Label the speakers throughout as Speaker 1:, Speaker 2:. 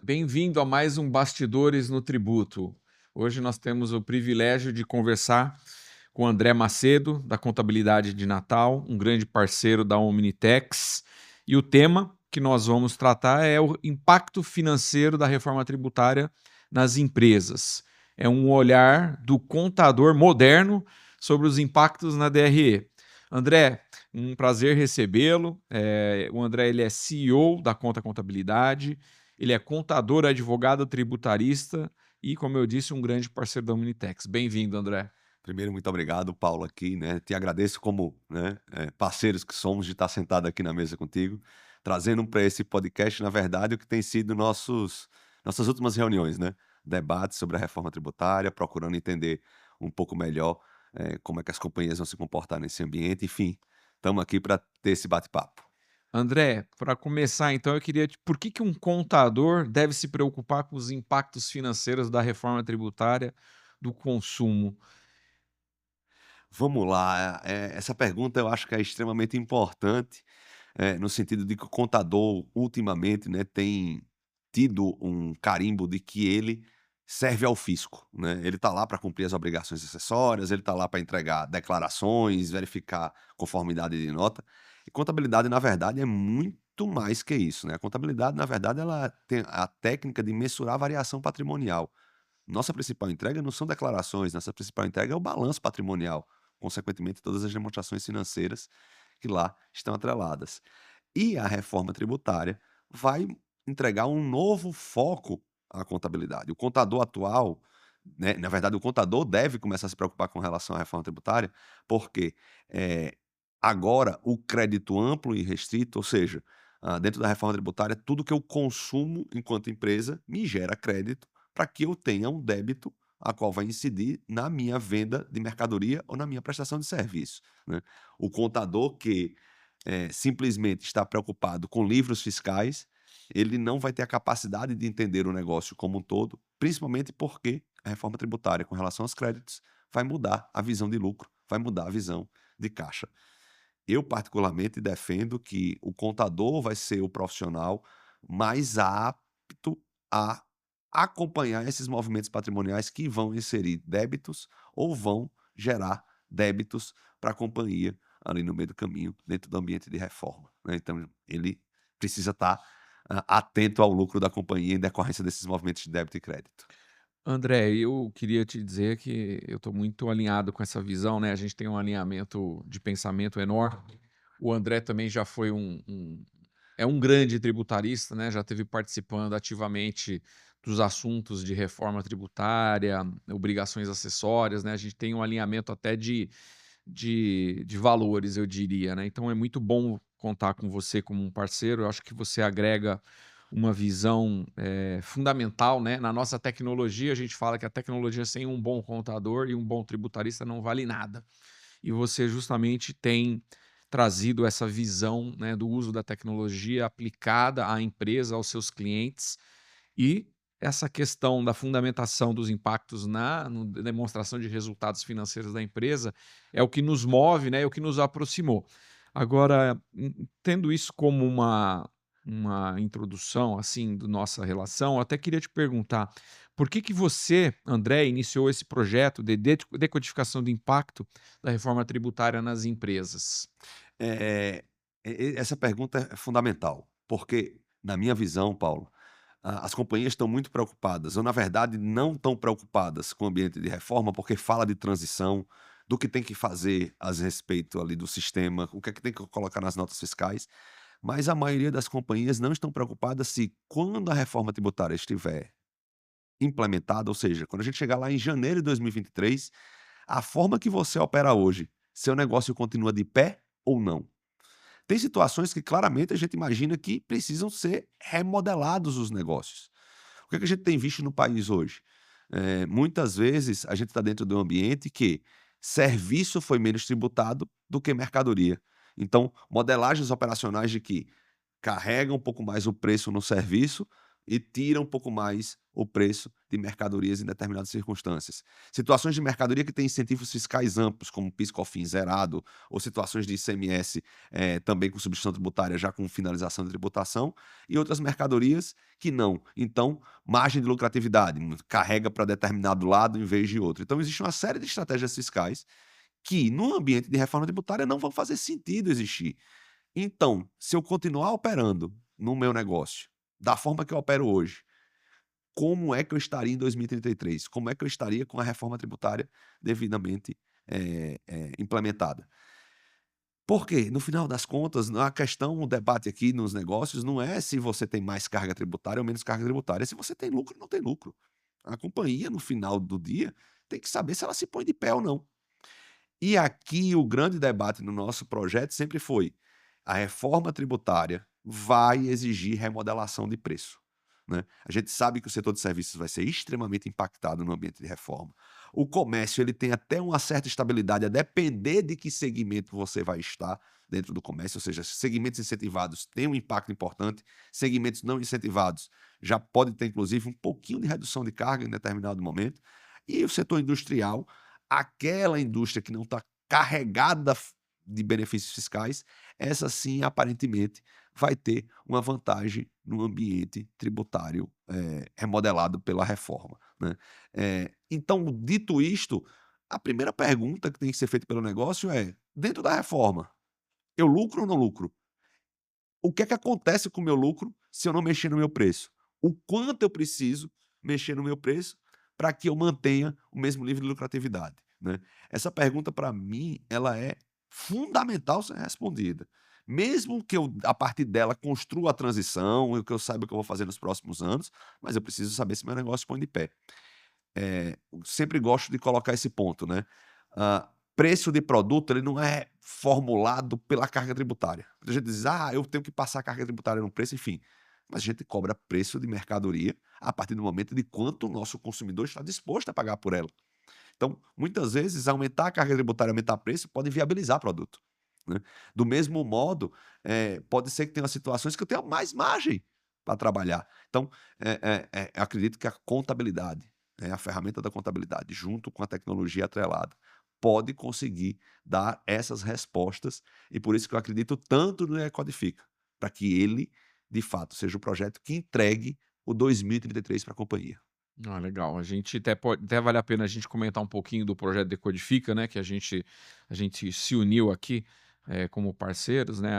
Speaker 1: Bem-vindo a mais um Bastidores no Tributo. Hoje nós temos o privilégio de conversar com o André Macedo, da Contabilidade de Natal, um grande parceiro da Omnitex. E o tema que nós vamos tratar é o impacto financeiro da reforma tributária nas empresas. É um olhar do contador moderno sobre os impactos na DRE. André, um prazer recebê-lo. O André ele é CEO da Conta Contabilidade. Ele é contador, advogado tributarista e, como eu disse, um grande parceiro da Omnitex. Bem-vindo, André.
Speaker 2: Primeiro, muito obrigado, Paulo, aqui, né? Te agradeço como, né, parceiros que somos de estar sentado aqui na mesa contigo, trazendo para esse podcast, na verdade, o que tem sido nossas últimas reuniões, né? Debates sobre a reforma tributária, procurando entender um pouco melhor como é que as companhias vão se comportar nesse ambiente. Enfim, estamos aqui para ter esse bate-papo.
Speaker 1: André, para começar, então, eu queria... Por que um contador deve se preocupar com os impactos financeiros da reforma tributária do consumo?
Speaker 2: Vamos lá, essa pergunta eu acho que é extremamente importante, no sentido de que o contador ultimamente, né, tem tido um carimbo de que ele serve ao fisco, né? Ele está lá para cumprir as obrigações acessórias, ele está lá para entregar declarações, verificar conformidade de nota. E contabilidade, na verdade, é muito mais que isso, né? A contabilidade, na verdade, ela tem a técnica de mensurar a variação patrimonial. Nossa principal entrega não são declarações, nossa principal entrega é o balanço patrimonial, consequentemente, todas as demonstrações financeiras que lá estão atreladas. E a reforma tributária vai entregar um novo foco à contabilidade. O contador atual, né, na verdade, o contador deve começar a se preocupar com relação à reforma tributária, porque agora o crédito amplo e restrito, ou seja, dentro da reforma tributária, tudo que eu consumo enquanto empresa me gera crédito para que eu tenha um débito a qual vai incidir na minha venda de mercadoria ou na minha prestação de serviço, né? O contador que simplesmente está preocupado com livros fiscais, ele não vai ter a capacidade de entender o negócio como um todo, principalmente porque a reforma tributária com relação aos créditos vai mudar a visão de lucro, vai mudar a visão de caixa. Eu, particularmente, defendo que o contador vai ser o profissional mais apto a acompanhar esses movimentos patrimoniais que vão inserir débitos ou vão gerar débitos para a companhia ali no meio do caminho, dentro do ambiente de reforma, né? Então, ele precisa estar atento ao lucro da companhia em decorrência desses movimentos de débito e crédito.
Speaker 1: André, eu queria te dizer que eu estou muito alinhado com essa visão, né? A gente tem um alinhamento de pensamento enorme. O André também já foi é um grande tributarista, né? Já esteve participando ativamente dos assuntos de reforma tributária, obrigações acessórias, né? A gente tem um alinhamento até de valores, eu diria, né? Então é muito bom contar com você como um parceiro. Eu acho que você agrega uma visão fundamental, né? Na nossa tecnologia, a gente fala que a tecnologia sem um bom contador e um bom tributarista não vale nada. E você justamente tem trazido essa visão, né, do uso da tecnologia aplicada à empresa, aos seus clientes, e essa questão da fundamentação dos impactos na demonstração de resultados financeiros da empresa é o que nos move, né, é o que nos aproximou. Agora, tendo isso como uma introdução assim da nossa relação, eu até queria te perguntar, por que você, André, iniciou esse projeto de decodificação do impacto da reforma tributária nas empresas?
Speaker 2: Eh, essa pergunta é fundamental, porque, na minha visão, Paulo, as companhias estão muito preocupadas, ou na verdade não estão preocupadas com o ambiente de reforma, porque fala de transição, do que tem que fazer a respeito ali do sistema, o que é que tem que colocar nas notas fiscais, mas a maioria das companhias não estão preocupadas se quando a reforma tributária estiver implementada, ou seja, quando a gente chegar lá em janeiro de 2023, a forma que você opera hoje, seu negócio continua de pé ou não. Tem situações que claramente a gente imagina que precisam ser remodelados os negócios. O que é que a gente tem visto no país hoje? Muitas vezes a gente está dentro de um ambiente que serviço foi menos tributado do que mercadoria. Então, modelagens operacionais de que carrega um pouco mais o preço no serviço e tira um pouco mais o preço de mercadorias em determinadas circunstâncias. Situações de mercadoria que têm incentivos fiscais amplos, como PIS/COFINS zerado, ou situações de ICMS também com substituição tributária já com finalização de tributação, e outras mercadorias que não. Então, margem de lucratividade, carrega para determinado lado em vez de outro. Então, existe uma série de estratégias fiscais que, no ambiente de reforma tributária, não vão fazer sentido existir. Então, se eu continuar operando no meu negócio da forma que eu opero hoje, como é que eu estaria em 2033? Como é que eu estaria com a reforma tributária devidamente implementada? Porque, no final das contas, a questão, o debate aqui nos negócios não é se você tem mais carga tributária ou menos carga tributária, é se você tem lucro ou não tem lucro. A companhia, no final do dia, tem que saber se ela se põe de pé ou não. E aqui o grande debate no nosso projeto sempre foi: a reforma tributária vai exigir remodelação de preço, né. A gente sabe que o setor de serviços vai ser extremamente impactado no ambiente de reforma. O comércio, ele tem até uma certa estabilidade, a depender de que segmento você vai estar dentro do comércio, ou seja, segmentos incentivados têm um impacto importante, segmentos não incentivados já pode ter inclusive um pouquinho de redução de carga em determinado momento. E o setor industrial, aquela indústria que não está carregada de benefícios fiscais, essa sim, aparentemente, vai ter uma vantagem no ambiente tributário remodelado pela reforma, né. Então, dito isto, a primeira pergunta que tem que ser feita pelo negócio é: dentro da reforma, eu lucro ou não lucro? O que é que acontece com o meu lucro se eu não mexer no meu preço? O quanto eu preciso mexer no meu preço para que eu mantenha o mesmo nível de lucratividade, né? Essa pergunta, para mim, ela é fundamental ser respondida. Mesmo que eu, a partir dela, construa a transição e que eu saiba o que eu vou fazer nos próximos anos, mas eu preciso saber se meu negócio põe de pé. Sempre gosto de colocar esse ponto, né. Preço de produto, ele não é formulado pela carga tributária. A gente diz: "Ah, eu tenho que passar a carga tributária no preço", enfim, mas a gente cobra preço de mercadoria a partir do momento de quanto o nosso consumidor está disposto a pagar por ela. Então, muitas vezes, aumentar a carga tributária, aumentar preço, pode inviabilizar produto, né. Do mesmo modo, pode ser que tenha situações que eu tenha mais margem para trabalhar. Então, acredito que a contabilidade, a ferramenta da contabilidade, junto com a tecnologia atrelada, pode conseguir dar essas respostas, e por isso que eu acredito tanto no Ecodifica, para que ele, de fato, seja o projeto que entregue o 2033 para a companhia.
Speaker 1: Ah, legal. A gente até vale a pena a gente comentar um pouquinho do projeto Decodifica, né, que a gente se uniu aqui, como parceiros, né,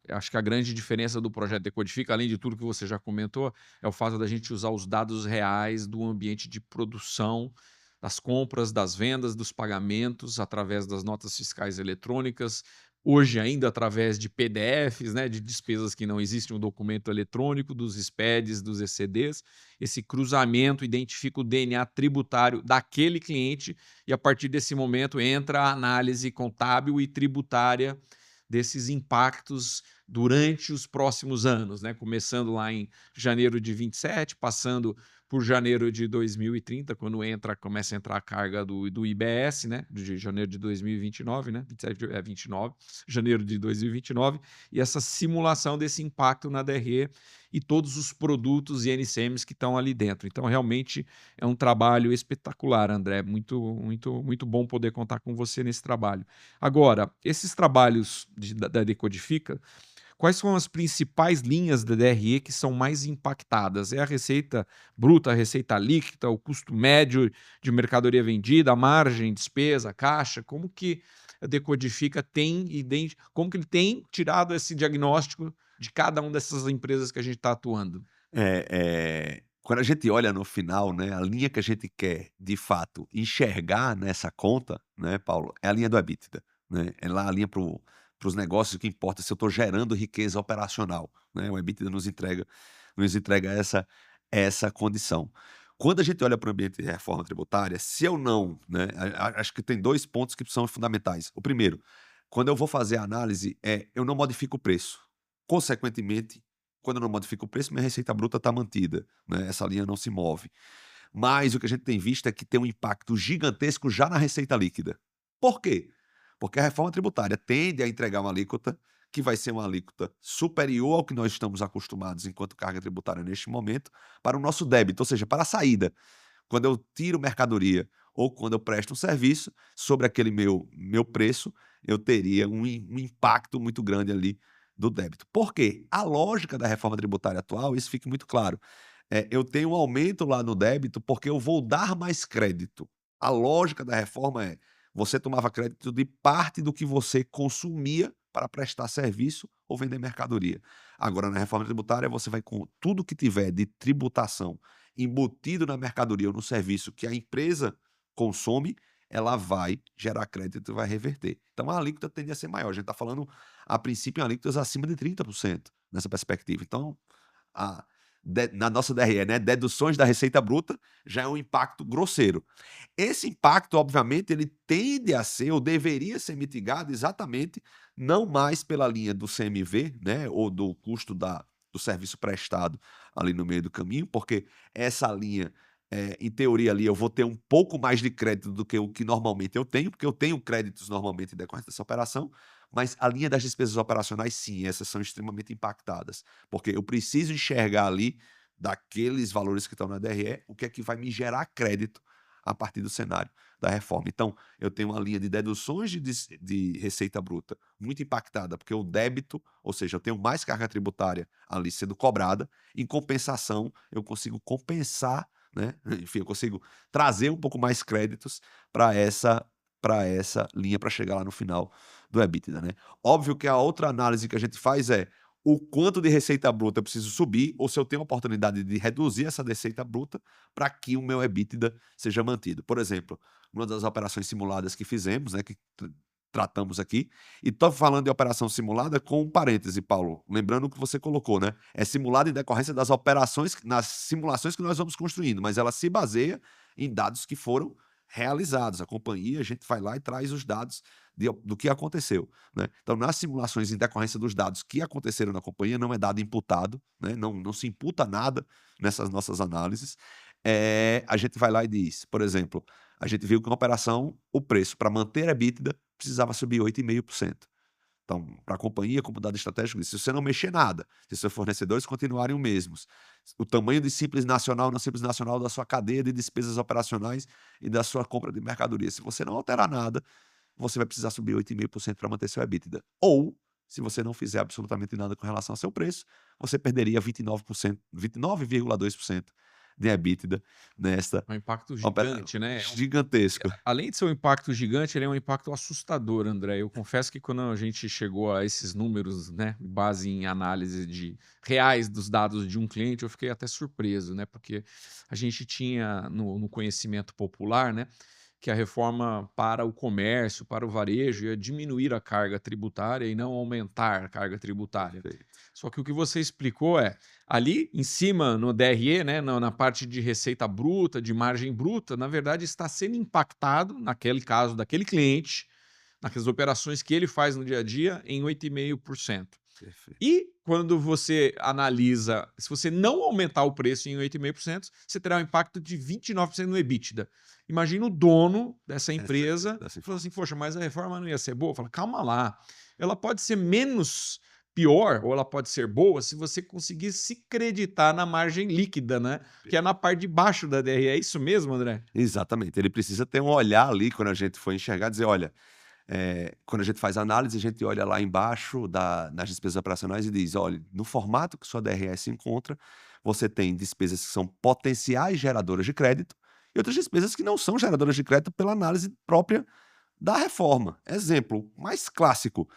Speaker 1: acho que a grande diferença do projeto Decodifica, além de tudo que você já comentou, é o fato da gente usar os dados reais do ambiente de produção, das compras, das vendas, dos pagamentos, através das notas fiscais eletrônicas, hoje ainda através de PDFs, né, de despesas que não existem um documento eletrônico, dos SPEDs, dos ECDs. Esse cruzamento identifica o DNA tributário daquele cliente e, a partir desse momento, entra a análise contábil e tributária desses impactos durante os próximos anos, né? Começando lá em janeiro de 27, passando por janeiro de 2030, quando começa a entrar a carga do IBS, né? De janeiro de 2029, né? 27, 29, janeiro de 2029, e essa simulação desse impacto na DRE e todos os produtos e NCMs que estão ali dentro. Então, realmente é um trabalho espetacular, André. Muito, muito, muito bom poder contar com você nesse trabalho. Agora, esses trabalhos da Decodifica, quais são as principais linhas da DRE que são mais impactadas? É a receita bruta, a receita líquida, o custo médio de mercadoria vendida, a margem, despesa, caixa? Como que a Decodifica como que ele tem tirado esse diagnóstico de cada uma dessas empresas que a gente está atuando?
Speaker 2: Quando a gente olha no final, né, a linha que a gente quer, de fato, enxergar nessa conta, né, Paulo, é a linha do EBITDA, né, é lá a linha para os negócios que importa se eu estou gerando riqueza operacional, né, o EBITDA nos entrega essa condição. Quando a gente olha para o ambiente de reforma tributária, se eu não, né, acho que tem 2 pontos que são fundamentais. O primeiro, quando eu vou fazer a análise, eu não modifico o preço. Consequentemente, quando eu não modifico o preço, minha receita bruta está mantida, né, essa linha não se move. Mas o que a gente tem visto é que tem um impacto gigantesco já na receita líquida. Por quê? Porque a reforma tributária tende a entregar uma alíquota que vai ser uma alíquota superior ao que nós estamos acostumados enquanto carga tributária neste momento, para o nosso débito, ou seja, para a saída. Quando eu tiro mercadoria ou quando eu presto um serviço, sobre aquele meu preço, eu teria um impacto muito grande ali do débito. Por quê? A lógica da reforma tributária atual, isso fique muito claro, eu tenho um aumento lá no débito porque eu vou dar mais crédito. A lógica da reforma é: você tomava crédito de parte do que você consumia para prestar serviço ou vender mercadoria. Agora, na reforma tributária, você vai com tudo que tiver de tributação embutido na mercadoria ou no serviço que a empresa consome, ela vai gerar crédito e vai reverter. Então a alíquota tende a ser maior. A gente está falando, a princípio, em alíquotas acima de 30% nessa perspectiva. Então, a na nossa DRE, né, deduções da receita bruta, já é um impacto grosseiro. Esse impacto, obviamente, ele tende a ser ou deveria ser mitigado exatamente não mais pela linha do CMV, né, ou do custo do serviço prestado ali no meio do caminho, porque essa linha, em teoria ali eu vou ter um pouco mais de crédito do que o que normalmente eu tenho, porque eu tenho créditos normalmente em decorrência dessa operação, mas a linha das despesas operacionais sim, essas são extremamente impactadas, porque eu preciso enxergar ali, daqueles valores que estão na DRE, o que é que vai me gerar crédito a partir do cenário da reforma. Então, eu tenho uma linha de deduções de receita bruta muito impactada, porque o débito, ou seja, eu tenho mais carga tributária ali sendo cobrada, em compensação, eu consigo compensar, né? Enfim, eu consigo trazer um pouco mais créditos para essa linha para chegar lá no final do EBITDA, né? Óbvio que a outra análise que a gente faz é o quanto de receita bruta eu preciso subir, ou se eu tenho a oportunidade de reduzir essa receita bruta para que o meu EBITDA seja mantido. Por exemplo, uma das operações simuladas que fizemos, né, que tratamos aqui, e estou falando de operação simulada com um parêntese, Paulo, lembrando o que você colocou, né? É simulada em decorrência das operações, nas simulações que nós vamos construindo, mas ela se baseia em dados que foram realizados. A companhia, a gente vai lá e traz os dados do que aconteceu, né? Então, nas simulações em decorrência dos dados que aconteceram na companhia, não é dado imputado, né? Não se imputa nada nessas nossas análises. A gente vai lá e diz, por exemplo, a gente viu que uma operação, o preço para manter a EBITDA precisava subir 8,5%. Então, para a companhia, como dado estratégico, se você não mexer nada, se seus fornecedores continuarem os mesmos, o tamanho de simples nacional, não simples nacional da sua cadeia de despesas operacionais e da sua compra de mercadoria, se você não alterar nada, você vai precisar subir 8,5% para manter seu EBITDA. Ou, se você não fizer absolutamente nada com relação ao seu preço, você perderia 29%, 29,2% de EBITDA nesta
Speaker 1: É um impacto
Speaker 2: opera
Speaker 1: gigante, né?
Speaker 2: gigantesco.
Speaker 1: Além de ser um impacto gigante, ele é um impacto assustador, André. Eu confesso que quando a gente chegou a esses números, né, base em análise de reais dos dados de um cliente, eu fiquei até surpreso, né? Porque a gente tinha no conhecimento popular, né, que a reforma para o comércio, para o varejo, ia diminuir a carga tributária e não aumentar a carga tributária.
Speaker 2: Perfeito.
Speaker 1: Só que o que você explicou é, ali em cima no DRE, né, na parte de receita bruta, de margem bruta, na verdade está sendo impactado, naquele caso daquele cliente, naquelas operações que ele faz no dia a dia, em 8,5%.
Speaker 2: Perfeito.
Speaker 1: E quando você analisa, se você não aumentar o preço em 8,5%, você terá um impacto de 29% no EBITDA. Imagina o dono dessa empresa
Speaker 2: Dessa
Speaker 1: falando assim,
Speaker 2: informação.
Speaker 1: poxa, mas a reforma não ia ser boa? Fala, calma lá, ela pode ser menos pior ou ela pode ser boa se você conseguir se creditar na margem líquida, né? Que é na parte de baixo da DRE. É isso mesmo, André?
Speaker 2: Exatamente, ele precisa ter um olhar ali quando a gente for enxergar, dizer: "Olha", quando a gente faz análise, a gente olha lá embaixo nas despesas operacionais e diz: "Olha, no formato que sua DRE se encontra, você tem despesas que são potenciais geradoras de crédito e outras despesas que não são geradoras de crédito pela análise própria da reforma". Exemplo mais clássico,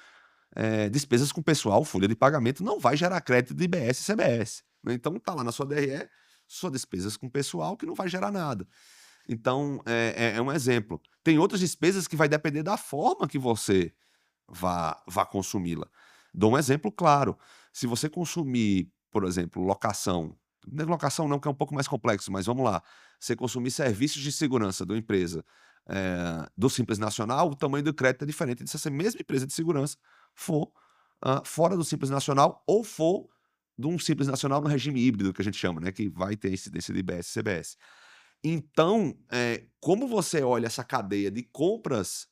Speaker 2: despesas com pessoal, folha de pagamento não vai gerar crédito de IBS e CBS, né, então tá lá na sua DRE, só despesas com pessoal que não vai gerar nada. Então, é um exemplo. Tem outras despesas que vai depender da forma que você vá consumi-la. Dou um exemplo claro, se você consumir, por exemplo, locação, não é locação não, que é um pouco mais complexo, mas vamos lá, você consumir serviços de segurança da empresa, do Simples Nacional, o tamanho do crédito é diferente de se essa mesma empresa de segurança for, fora do Simples Nacional ou for de um Simples Nacional no regime híbrido que a gente chama, né, que vai ter incidência de IBS e CBS. Então, como você olha essa cadeia de compras,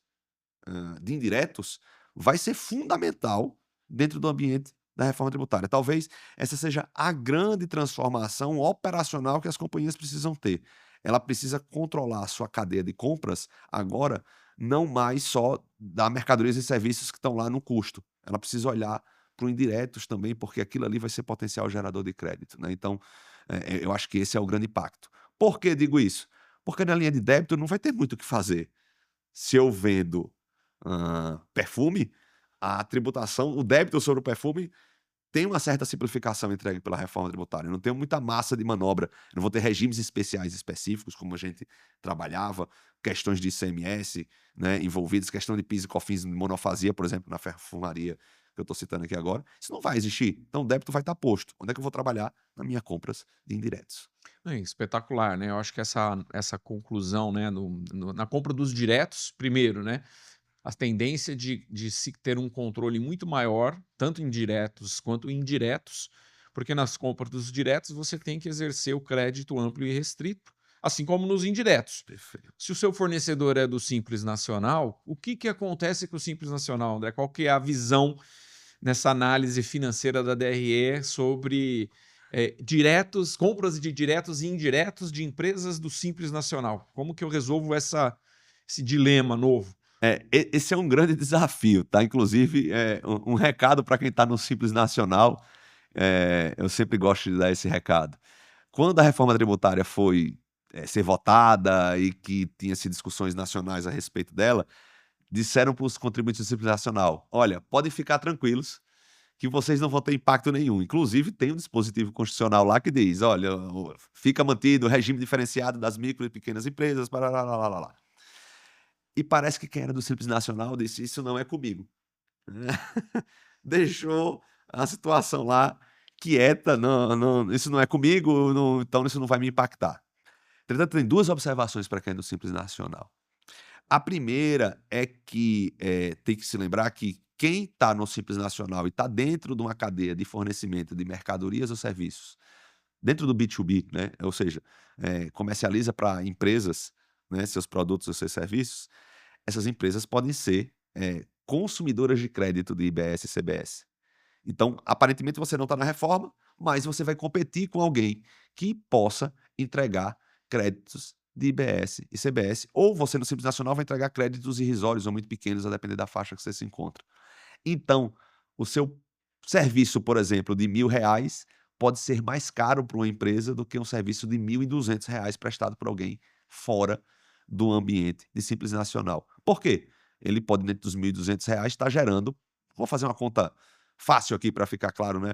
Speaker 2: de indiretos, vai ser fundamental dentro do ambiente da reforma tributária. Talvez essa seja a grande transformação operacional que as companhias precisam ter. Ela precisa controlar a sua cadeia de compras agora, não mais só da mercadorias e serviços que estão lá no custo. Ela precisa olhar para os indiretos também, porque aquilo ali vai ser potencial gerador de crédito, né? Então, eu acho que esse é o grande impacto. Por que digo isso? Porque na linha de débito não vai ter muito o que fazer. Se eu vendo perfume, a tributação, o débito sobre o perfume tem uma certa simplificação entregue pela reforma tributária. Eu não tenho muita massa de manobra. Eu não vou ter regimes especiais específicos, como a gente trabalhava, questões de ICMS, né, envolvidas, questão de PIS e COFINS de monofasia, por exemplo, na perfumaria que eu estou citando aqui agora. Isso não vai existir. Então o débito vai estar posto. Onde é que eu vou trabalhar? Nas minhas compras de indiretos.
Speaker 1: É espetacular, né? Eu acho que essa conclusão, né, na compra dos diretos, primeiro, né? A tendência de se ter um controle muito maior, tanto em diretos quanto indiretos, porque nas compras dos diretos você tem que exercer o crédito amplo e restrito, assim como nos indiretos.
Speaker 2: Perfeito.
Speaker 1: Se o seu fornecedor é do Simples Nacional, o que acontece com o Simples Nacional, André? Qual que é a visão nessa análise financeira da DRE sobre compras de diretos e indiretos de empresas do Simples Nacional? Como que eu resolvo esse dilema novo?
Speaker 2: Esse é um grande desafio, tá? Inclusive, um recado para quem está no Simples Nacional, eu sempre gosto de dar esse recado. Quando a reforma tributária foi ser votada e que tinha-se discussões nacionais a respeito dela, disseram para os contribuintes do Simples Nacional: olha, podem ficar tranquilos que vocês não vão ter impacto nenhum. Inclusive, tem um dispositivo constitucional lá que diz: olha, fica mantido o regime diferenciado das micro e pequenas empresas, lá. E parece que quem era do Simples Nacional disse: isso não é comigo. Deixou a situação lá quieta, isso não é comigo, então isso não vai me impactar. Entretanto, tem duas observações para quem é do Simples Nacional. A primeira é que tem que se lembrar que quem está no Simples Nacional e está dentro de uma cadeia de fornecimento de mercadorias ou serviços, dentro do B2B, né? Ou seja, comercializa para empresas, né, seus produtos ou seus serviços, essas empresas podem ser consumidoras de crédito de IBS e CBS. Então, aparentemente você não está na reforma, mas você vai competir com alguém que possa entregar créditos de IBS e CBS, ou você no Simples Nacional vai entregar créditos irrisórios ou muito pequenos, a depender da faixa que você se encontra. Então, o seu serviço, por exemplo, de R$ 1.000 pode ser mais caro para uma empresa do que um serviço de R$ 1.200 prestado por alguém fora do ambiente de Simples Nacional. Por quê? Ele pode, dentro dos R$ 1.200, estar gerando, vou fazer uma conta fácil aqui para ficar claro, né?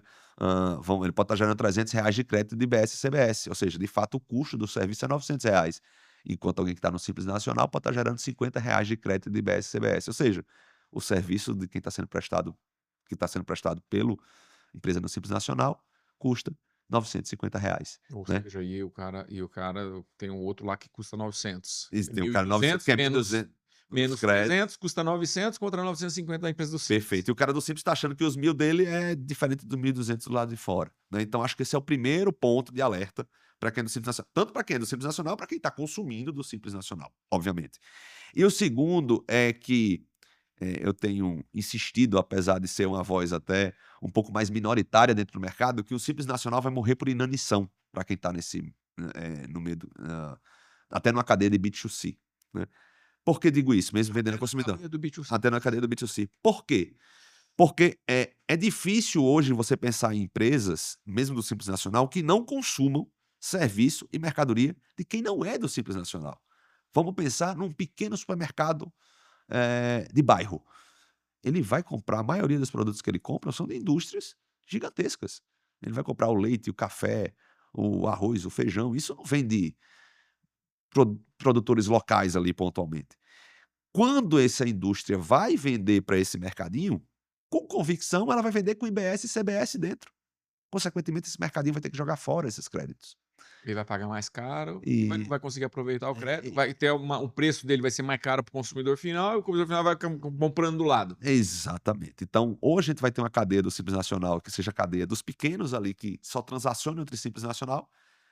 Speaker 2: Ele pode estar gerando R$ 300 de crédito de IBS e CBS, ou seja, de fato o custo do serviço é R$ 900, enquanto alguém que está no Simples Nacional pode estar gerando R$ 50 de crédito de IBS e CBS, ou seja, o serviço de quem está sendo prestado, que está sendo prestado pela empresa no Simples Nacional, custa R$ 950,
Speaker 1: Ou
Speaker 2: né?
Speaker 1: seja, e o cara tem um outro lá que custa 900.
Speaker 2: E tem o cara 900
Speaker 1: 1.200
Speaker 2: que é
Speaker 1: menos
Speaker 2: 1.200 os
Speaker 1: menos
Speaker 2: créditos.
Speaker 1: 300 custa 900 contra 950 da empresa do Simples.
Speaker 2: Perfeito. E o cara do Simples está achando que os 1.000 dele é diferente dos 1.200 do lado de fora, né? Então acho que esse é o primeiro ponto de alerta para quem é do Simples Nacional, tanto para quem é do Simples Nacional, para quem está consumindo do Simples Nacional, obviamente. E o segundo é que eu tenho insistido, apesar de ser uma voz até um pouco mais minoritária dentro do mercado, que o Simples Nacional vai morrer por inanição para quem está no meio até numa cadeia de B2C, né? Por que digo isso? Mesmo vendendo ao consumidor.
Speaker 1: Do B2C.
Speaker 2: Até na cadeia do B2C. Por quê? Porque é difícil hoje você pensar em empresas, mesmo do Simples Nacional, que não consumam serviço e mercadoria de quem não é do Simples Nacional. Vamos pensar num pequeno supermercado de bairro. Ele vai comprar, a maioria dos produtos que ele compra são de indústrias gigantescas. Ele vai comprar o leite, o café, o arroz, o feijão. Isso não vem de produtores locais ali pontualmente. Quando essa indústria vai vender para esse mercadinho, com convicção ela vai vender com IBS e CBS dentro. Consequentemente, esse mercadinho vai ter que jogar fora esses créditos.
Speaker 1: Ele vai pagar mais caro, mas não
Speaker 2: E
Speaker 1: vai conseguir aproveitar o crédito,
Speaker 2: e
Speaker 1: vai ter o preço dele vai ser mais caro para o consumidor final, e o consumidor final vai comprando do lado.
Speaker 2: exatamente. Então, hoje a gente vai ter uma cadeia do Simples Nacional, que seja a cadeia dos pequenos ali, que só transacionam entre Simples Nacional,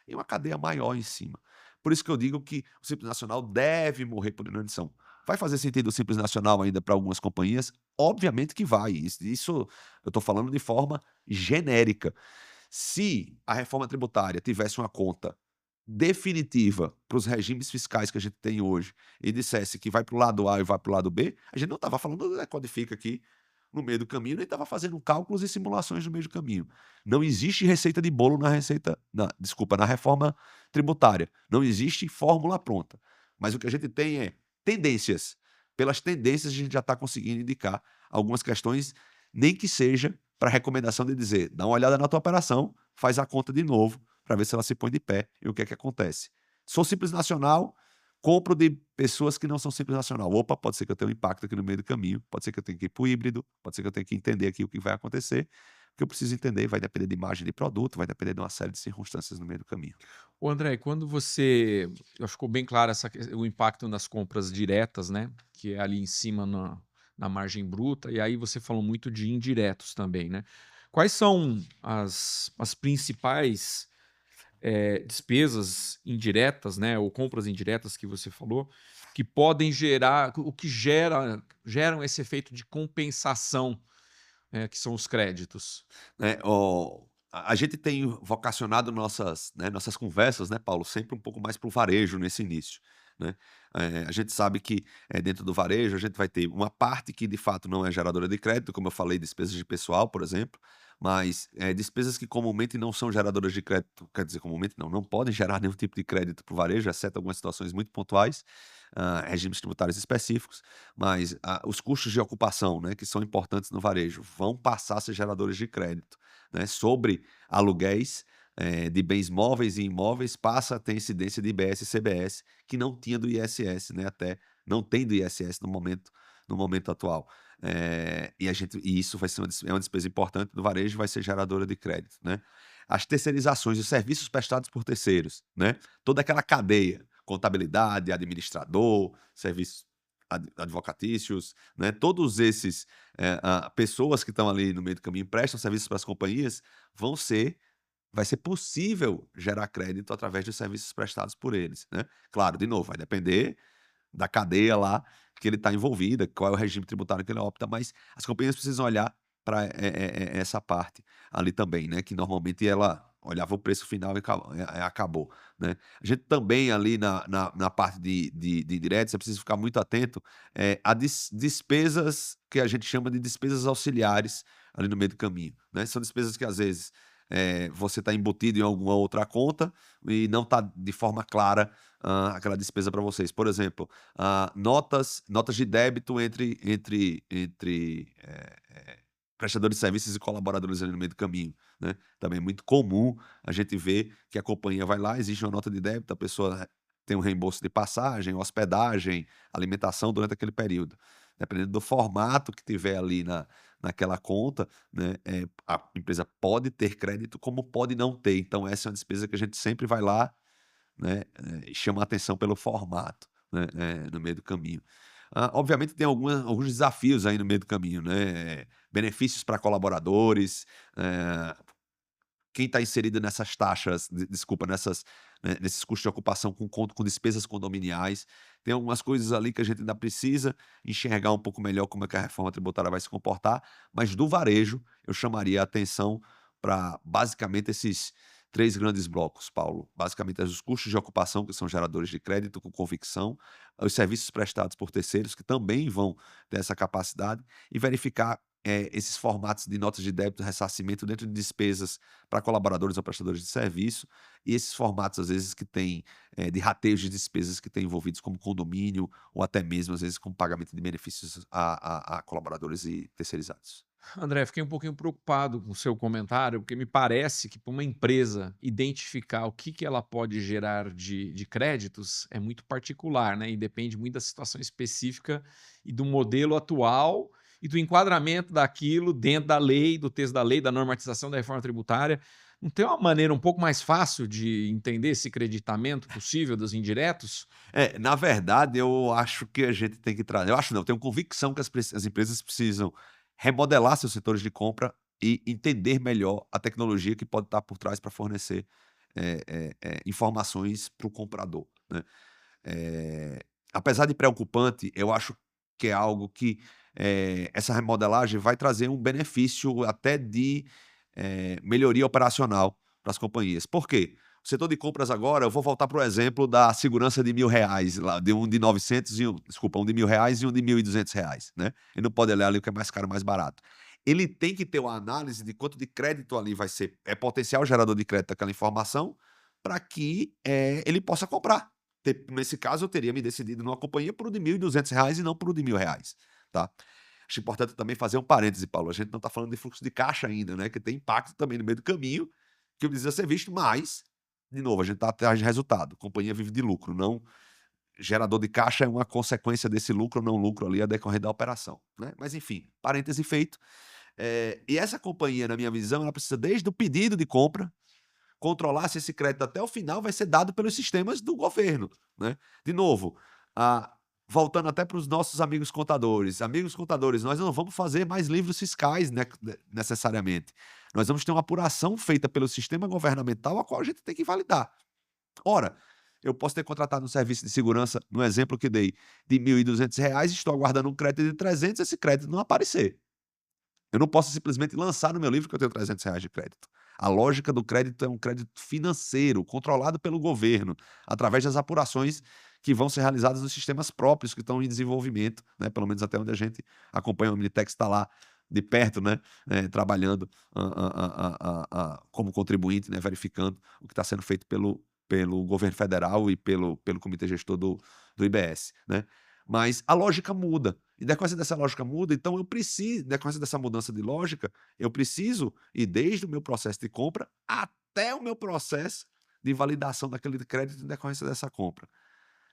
Speaker 2: e uma cadeia maior em cima. Por isso que eu digo que o Simples Nacional deve morrer por inanição. Vai fazer sentido o Simples Nacional ainda para algumas companhias? Obviamente que vai. Isso eu estou falando de forma genérica. Se a reforma tributária tivesse uma conta definitiva para os regimes fiscais que a gente tem hoje e dissesse que vai para o lado A e vai para o lado B, a gente não estava falando do Decodifica aqui no meio do caminho, nem estava fazendo cálculos e simulações no meio do caminho. Não existe receita de bolo desculpa, na reforma tributária. Não existe fórmula pronta. Mas o que a gente tem é tendências. Pelas tendências, a gente já está conseguindo indicar algumas questões, nem que seja para recomendação de dizer, dá uma olhada na tua operação, faz a conta de novo, para ver se ela se põe de pé e o que é que acontece. Sou Simples Nacional, compro de pessoas que não são Simples Nacional. Opa, pode ser que eu tenha um impacto aqui no meio do caminho, pode ser que eu tenha que ir para o híbrido, pode ser que eu tenha que entender aqui o que vai acontecer. O que eu preciso entender vai depender de imagem de produto, vai depender de uma série de circunstâncias no meio do caminho.
Speaker 1: Ô André, quando você. Ficou bem claro o impacto nas compras diretas, né? Que é ali em cima na margem bruta, e aí você falou muito de indiretos também, né? Quais são as principais despesas indiretas, né? Ou compras indiretas que você falou, que podem gerar, o que geram esse efeito de compensação, que são os créditos?
Speaker 2: A gente tem vocacionado nossas conversas, né, Paulo, sempre um pouco mais para o varejo nesse início, né. A gente sabe que, dentro do varejo, a gente vai ter uma parte que de fato não é geradora de crédito, como eu falei, despesas de pessoal, por exemplo, mas, despesas que comumente não são geradoras de crédito, quer dizer, comumente não podem gerar nenhum tipo de crédito para o varejo, exceto algumas situações muito pontuais, regimes tributários específicos, mas os custos de ocupação, né, que são importantes no varejo, vão passar a ser geradores de crédito, né, sobre aluguéis, de bens móveis e imóveis, passa a ter incidência de IBS e CBS, que não tinha do ISS, né, até não tem do ISS no momento atual. E isso vai ser uma despesa importante do varejo, vai ser geradora de crédito, né. As terceirizações, os serviços prestados por terceiros, né, toda aquela cadeia, contabilidade, administrador, serviços advocatícios, né, todos esses, pessoas que estão ali no meio do caminho, prestam serviços para as companhias, vão ser vai ser possível gerar crédito através dos serviços prestados por eles, né. Claro, de novo, vai depender da cadeia lá que ele está envolvida, qual é o regime tributário que ele opta, mas as companhias precisam olhar para essa parte ali também, né, que normalmente ela olhava o preço final e acabou, né. A gente também ali na parte de indiretos, você precisa ficar muito atento, a despesas que a gente chama de despesas auxiliares ali no meio do caminho, né. São despesas que às vezes, você está embutido em alguma outra conta e não está de forma clara, aquela despesa para vocês. Por exemplo, notas de débito entre prestadores de serviços e colaboradores ali no meio do caminho, né. Também é muito comum a gente ver que a companhia vai lá, existe uma nota de débito, a pessoa tem um reembolso de passagem, hospedagem, alimentação durante aquele período. Dependendo do formato que tiver ali naquela conta, né, a empresa pode ter crédito, como pode não ter. Então essa é uma despesa que a gente sempre vai lá, né, e chama a atenção pelo formato, né, no meio do caminho. Obviamente tem alguns desafios aí no meio do caminho, né, benefícios para colaboradores, quem está inserido nessas taxas, desculpa, nesses custos de ocupação com despesas condominiais. Tem algumas coisas ali que a gente ainda precisa enxergar um pouco melhor como é que a reforma tributária vai se comportar, mas do varejo eu chamaria a atenção para basicamente esses 3 grandes blocos, Paulo. Basicamente os custos de ocupação, que são geradores de crédito com convicção, os serviços prestados por terceiros, que também vão ter essa capacidade, e verificar, esses formatos de notas de débito, ressarcimento dentro de despesas para colaboradores ou prestadores de serviço, e esses formatos, às vezes, que têm, de rateios de despesas que têm envolvidos como condomínio ou até mesmo, às vezes, com pagamento de benefícios a colaboradores e terceirizados.
Speaker 1: André, fiquei um pouquinho preocupado com o seu comentário, porque me parece que para uma empresa identificar o que ela pode gerar de créditos é muito particular, né? E depende muito da situação específica e do modelo atual e do enquadramento daquilo dentro da lei, do texto da lei, da normatização da reforma tributária. Não tem uma maneira um pouco mais fácil de entender esse creditamento possível dos indiretos?
Speaker 2: Na verdade, eu acho que a gente tem que trazer, eu acho não, eu tenho convicção que as empresas precisam remodelar seus setores de compra e entender melhor a tecnologia que pode estar por trás para fornecer, informações para o comprador, né. apesar de preocupante, eu acho que é algo que, essa remodelagem vai trazer um benefício até de, melhoria operacional para as companhias. Por quê? O setor de compras agora, eu vou voltar para o exemplo da segurança de R$ 1.000 lá, de um de 900 e um desculpa, um de R$ 1.000 e um de R$ 1.200, né. Ele não pode olhar ali o que é mais caro, mais barato. Ele tem que ter uma análise de quanto de crédito ali vai ser potencial gerador de crédito aquela informação, para que, ele possa comprar. Nesse caso, eu teria me decidido numa companhia por o de R$ 1.200 e não por o de R$ 1.000, tá. Acho importante também fazer um parêntese, Paulo, a gente não está falando de fluxo de caixa ainda, né, que tem impacto também no meio do caminho, que precisa ser visto, mas, de novo, a gente está atrás de resultado, a companhia vive de lucro, não gerador de caixa é uma consequência desse lucro ou não lucro ali a decorrer da operação, né. Mas enfim, parêntese feito, e essa companhia, na minha visão, ela precisa desde o pedido de compra, controlar se esse crédito até o final vai ser dado pelos sistemas do governo, né. De novo, ah, voltando até para os nossos amigos contadores, nós não vamos fazer mais livros fiscais, né, necessariamente. Nós vamos ter uma apuração feita pelo sistema governamental, a qual a gente tem que validar. Ora, eu posso ter contratado um serviço de segurança, no exemplo que dei, de R$ 1.200, estou aguardando um crédito de 300, esse crédito não aparecer. Eu não posso simplesmente lançar no meu livro que eu tenho R$ 300 de crédito. A lógica do crédito é um crédito financeiro, controlado pelo governo, através das apurações que vão ser realizadas nos sistemas próprios que estão em desenvolvimento, né, pelo menos até onde a gente acompanha, o Minitex está lá de perto, né, trabalhando como contribuinte, né, verificando o que está sendo feito pelo governo federal e pelo comitê gestor do IBS, né. Mas a lógica muda. E decorrência dessa lógica muda, então decorrência dessa mudança de lógica, eu preciso ir desde o meu processo de compra até o meu processo de validação daquele crédito em decorrência dessa compra.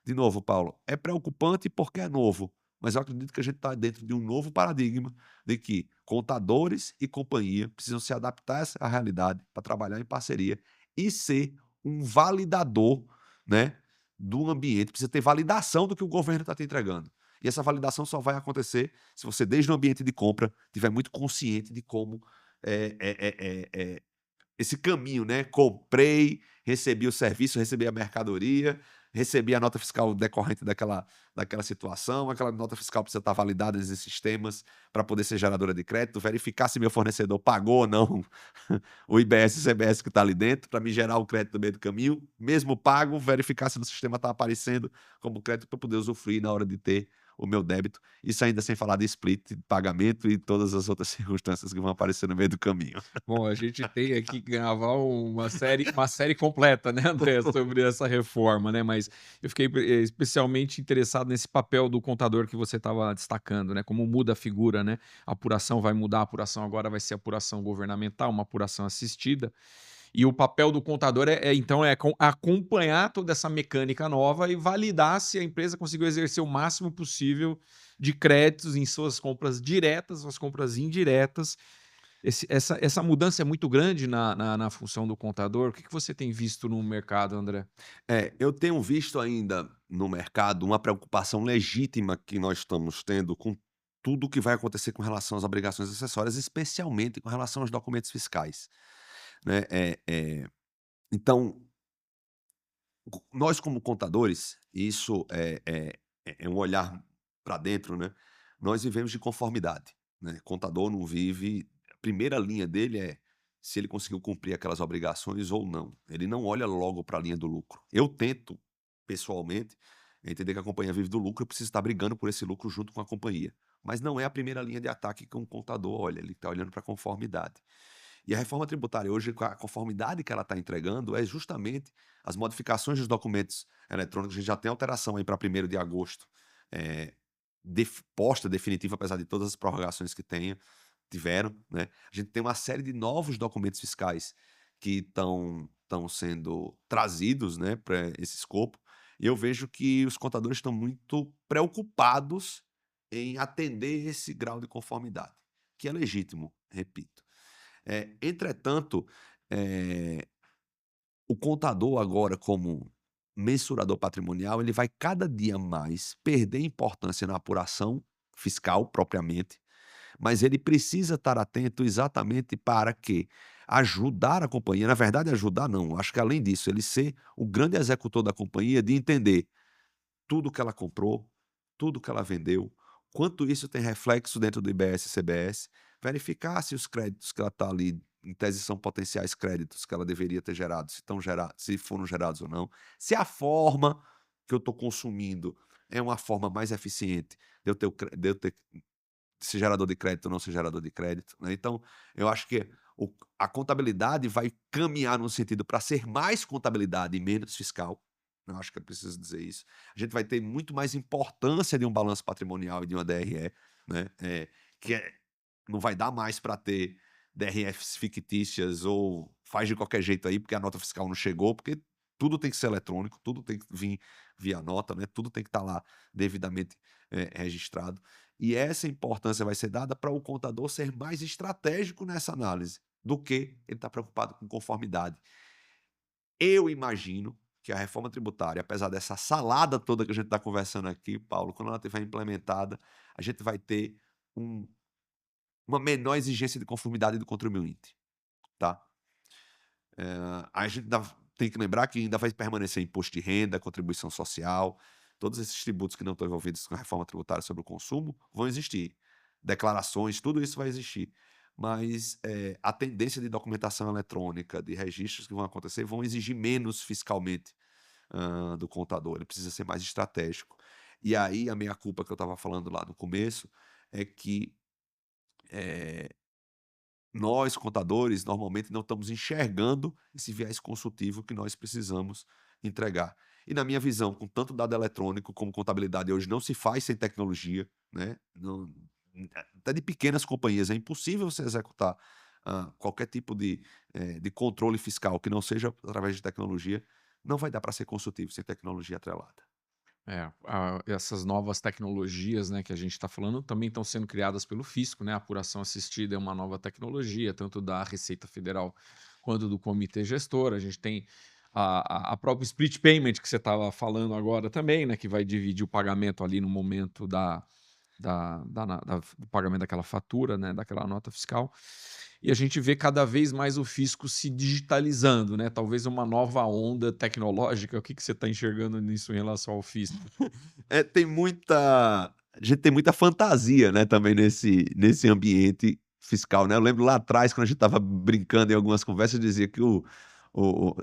Speaker 2: De novo, Paulo, é preocupante porque é novo, mas eu acredito que a gente está dentro de um novo paradigma de que contadores e companhia precisam se adaptar a essa realidade para trabalhar em parceria e ser um validador, né, do ambiente. Precisa ter validação do que o governo está te entregando. E essa validação só vai acontecer se você, desde o ambiente de compra, estiver muito consciente de como esse caminho, né? Comprei, recebi o serviço, recebi a mercadoria, recebi a nota fiscal decorrente daquela situação, aquela nota fiscal precisa estar validada nesses sistemas para poder ser geradora de crédito, verificar se meu fornecedor pagou ou não o IBS e CBS que está ali dentro, para me gerar o crédito no meio do caminho, mesmo pago, verificar se no sistema está aparecendo como crédito para poder usufruir na hora de ter o meu débito. Isso ainda sem falar de split, de pagamento e todas as outras circunstâncias que vão aparecer no meio do caminho.
Speaker 1: Bom, a gente tem aqui que gravar uma série completa, né, André, sobre essa reforma, né, mas eu fiquei especialmente interessado nesse papel do contador que você estava destacando, né, como muda a figura, né, a apuração vai mudar, a apuração agora vai ser apuração governamental, uma apuração assistida, e o papel do contador então acompanhar toda essa mecânica nova e validar se a empresa conseguiu exercer o máximo possível de créditos em suas compras diretas, suas compras indiretas. Essa mudança é muito grande na função do contador? O que você tem visto no mercado, André?
Speaker 2: Eu tenho visto ainda no mercado uma preocupação legítima que nós estamos tendo com tudo que vai acontecer com relação às obrigações acessórias, especialmente com relação aos documentos fiscais, né. Então, nós como contadores, isso é um olhar para dentro, né, nós vivemos de conformidade, né. Contador não vive, a primeira linha dele é se ele conseguiu cumprir aquelas obrigações ou não. Ele não olha logo para a linha do lucro. Eu tento, pessoalmente, entender que a companhia vive do lucro, eu preciso estar brigando por esse lucro junto com a companhia. Mas não é a primeira linha de ataque que um contador olha, ele está olhando para a conformidade. E a reforma tributária hoje, com a conformidade que ela está entregando, é justamente as modificações dos documentos eletrônicos. A gente já tem alteração aí para 1º de agosto, eh, posta definitiva, apesar de todas as prorrogações que tiveram, né. A gente tem uma série de novos documentos fiscais que estão sendo trazidos, né, para esse escopo, e eu vejo que os contadores estão muito preocupados em atender esse grau de conformidade, que é legítimo, repito. Entretanto, eh, o contador agora, como mensurador patrimonial, ele vai cada dia mais perder importância na apuração fiscal propriamente, mas ele precisa estar atento exatamente para que ajudar a companhia, na verdade ajudar não, acho que além disso, ele ser o grande executor da companhia, de entender tudo que ela comprou, tudo que ela vendeu, quanto isso tem reflexo dentro do IBS e CBS, verificar se os créditos que ela está ali, em tese são potenciais créditos que ela deveria ter gerado, se foram gerados ou não, se a forma que eu estou consumindo é uma forma mais eficiente de eu ter ser gerador de crédito ou não ser gerador de crédito, né. Então, eu acho que a contabilidade vai caminhar no sentido para ser mais contabilidade e menos fiscal, eu acho que é preciso dizer isso. A gente vai ter muito mais importância de um balanço patrimonial e de uma DRE, né, que não vai dar mais para ter DRFs fictícias ou faz de qualquer jeito aí, porque a nota fiscal não chegou, porque tudo tem que ser eletrônico, tudo tem que vir via nota, né, tudo tem que estar lá devidamente, registrado. E essa importância vai ser dada para o contador ser mais estratégico nessa análise, do que ele está preocupado com conformidade. Eu imagino que a reforma tributária, apesar dessa salada toda que a gente está conversando aqui, Paulo, quando ela estiver implementada, a gente vai ter um uma menor exigência de conformidade do contribuinte, tá. A gente ainda tem que lembrar que ainda vai permanecer imposto de renda, contribuição social, todos esses tributos que não estão envolvidos com a reforma tributária sobre o consumo vão existir. Declarações, tudo isso vai existir. Mas, a tendência de documentação eletrônica, de registros que vão acontecer, vão exigir menos fiscalmente, do contador, ele precisa ser mais estratégico. E aí a meia culpa que eu estava falando lá no começo, é que, eh nós, contadores, normalmente não estamos enxergando esse viés consultivo que nós precisamos entregar. E na minha visão, com tanto dado eletrônico como contabilidade hoje não se faz sem tecnologia, né? Não, até de pequenas companhias é impossível você executar qualquer tipo de controle fiscal que não seja através de tecnologia, não vai dar para ser consultivo sem tecnologia atrelada.
Speaker 1: É, essas novas tecnologias, né, que a gente está falando, também estão sendo criadas pelo fisco, né? A apuração assistida é uma nova tecnologia, tanto da Receita Federal quanto do comitê gestor. A gente tem a própria split payment que você estava falando agora também, né? Que vai dividir o pagamento ali no momento do pagamento daquela fatura, né? Daquela nota fiscal. E a gente vê cada vez mais o fisco se digitalizando, né? Talvez uma nova onda tecnológica. O que que você está enxergando nisso em relação ao fisco?
Speaker 2: Tem muita a gente tem muita fantasia, né, também nesse ambiente fiscal, né. Eu lembro lá atrás, quando a gente estava brincando em algumas conversas, dizia que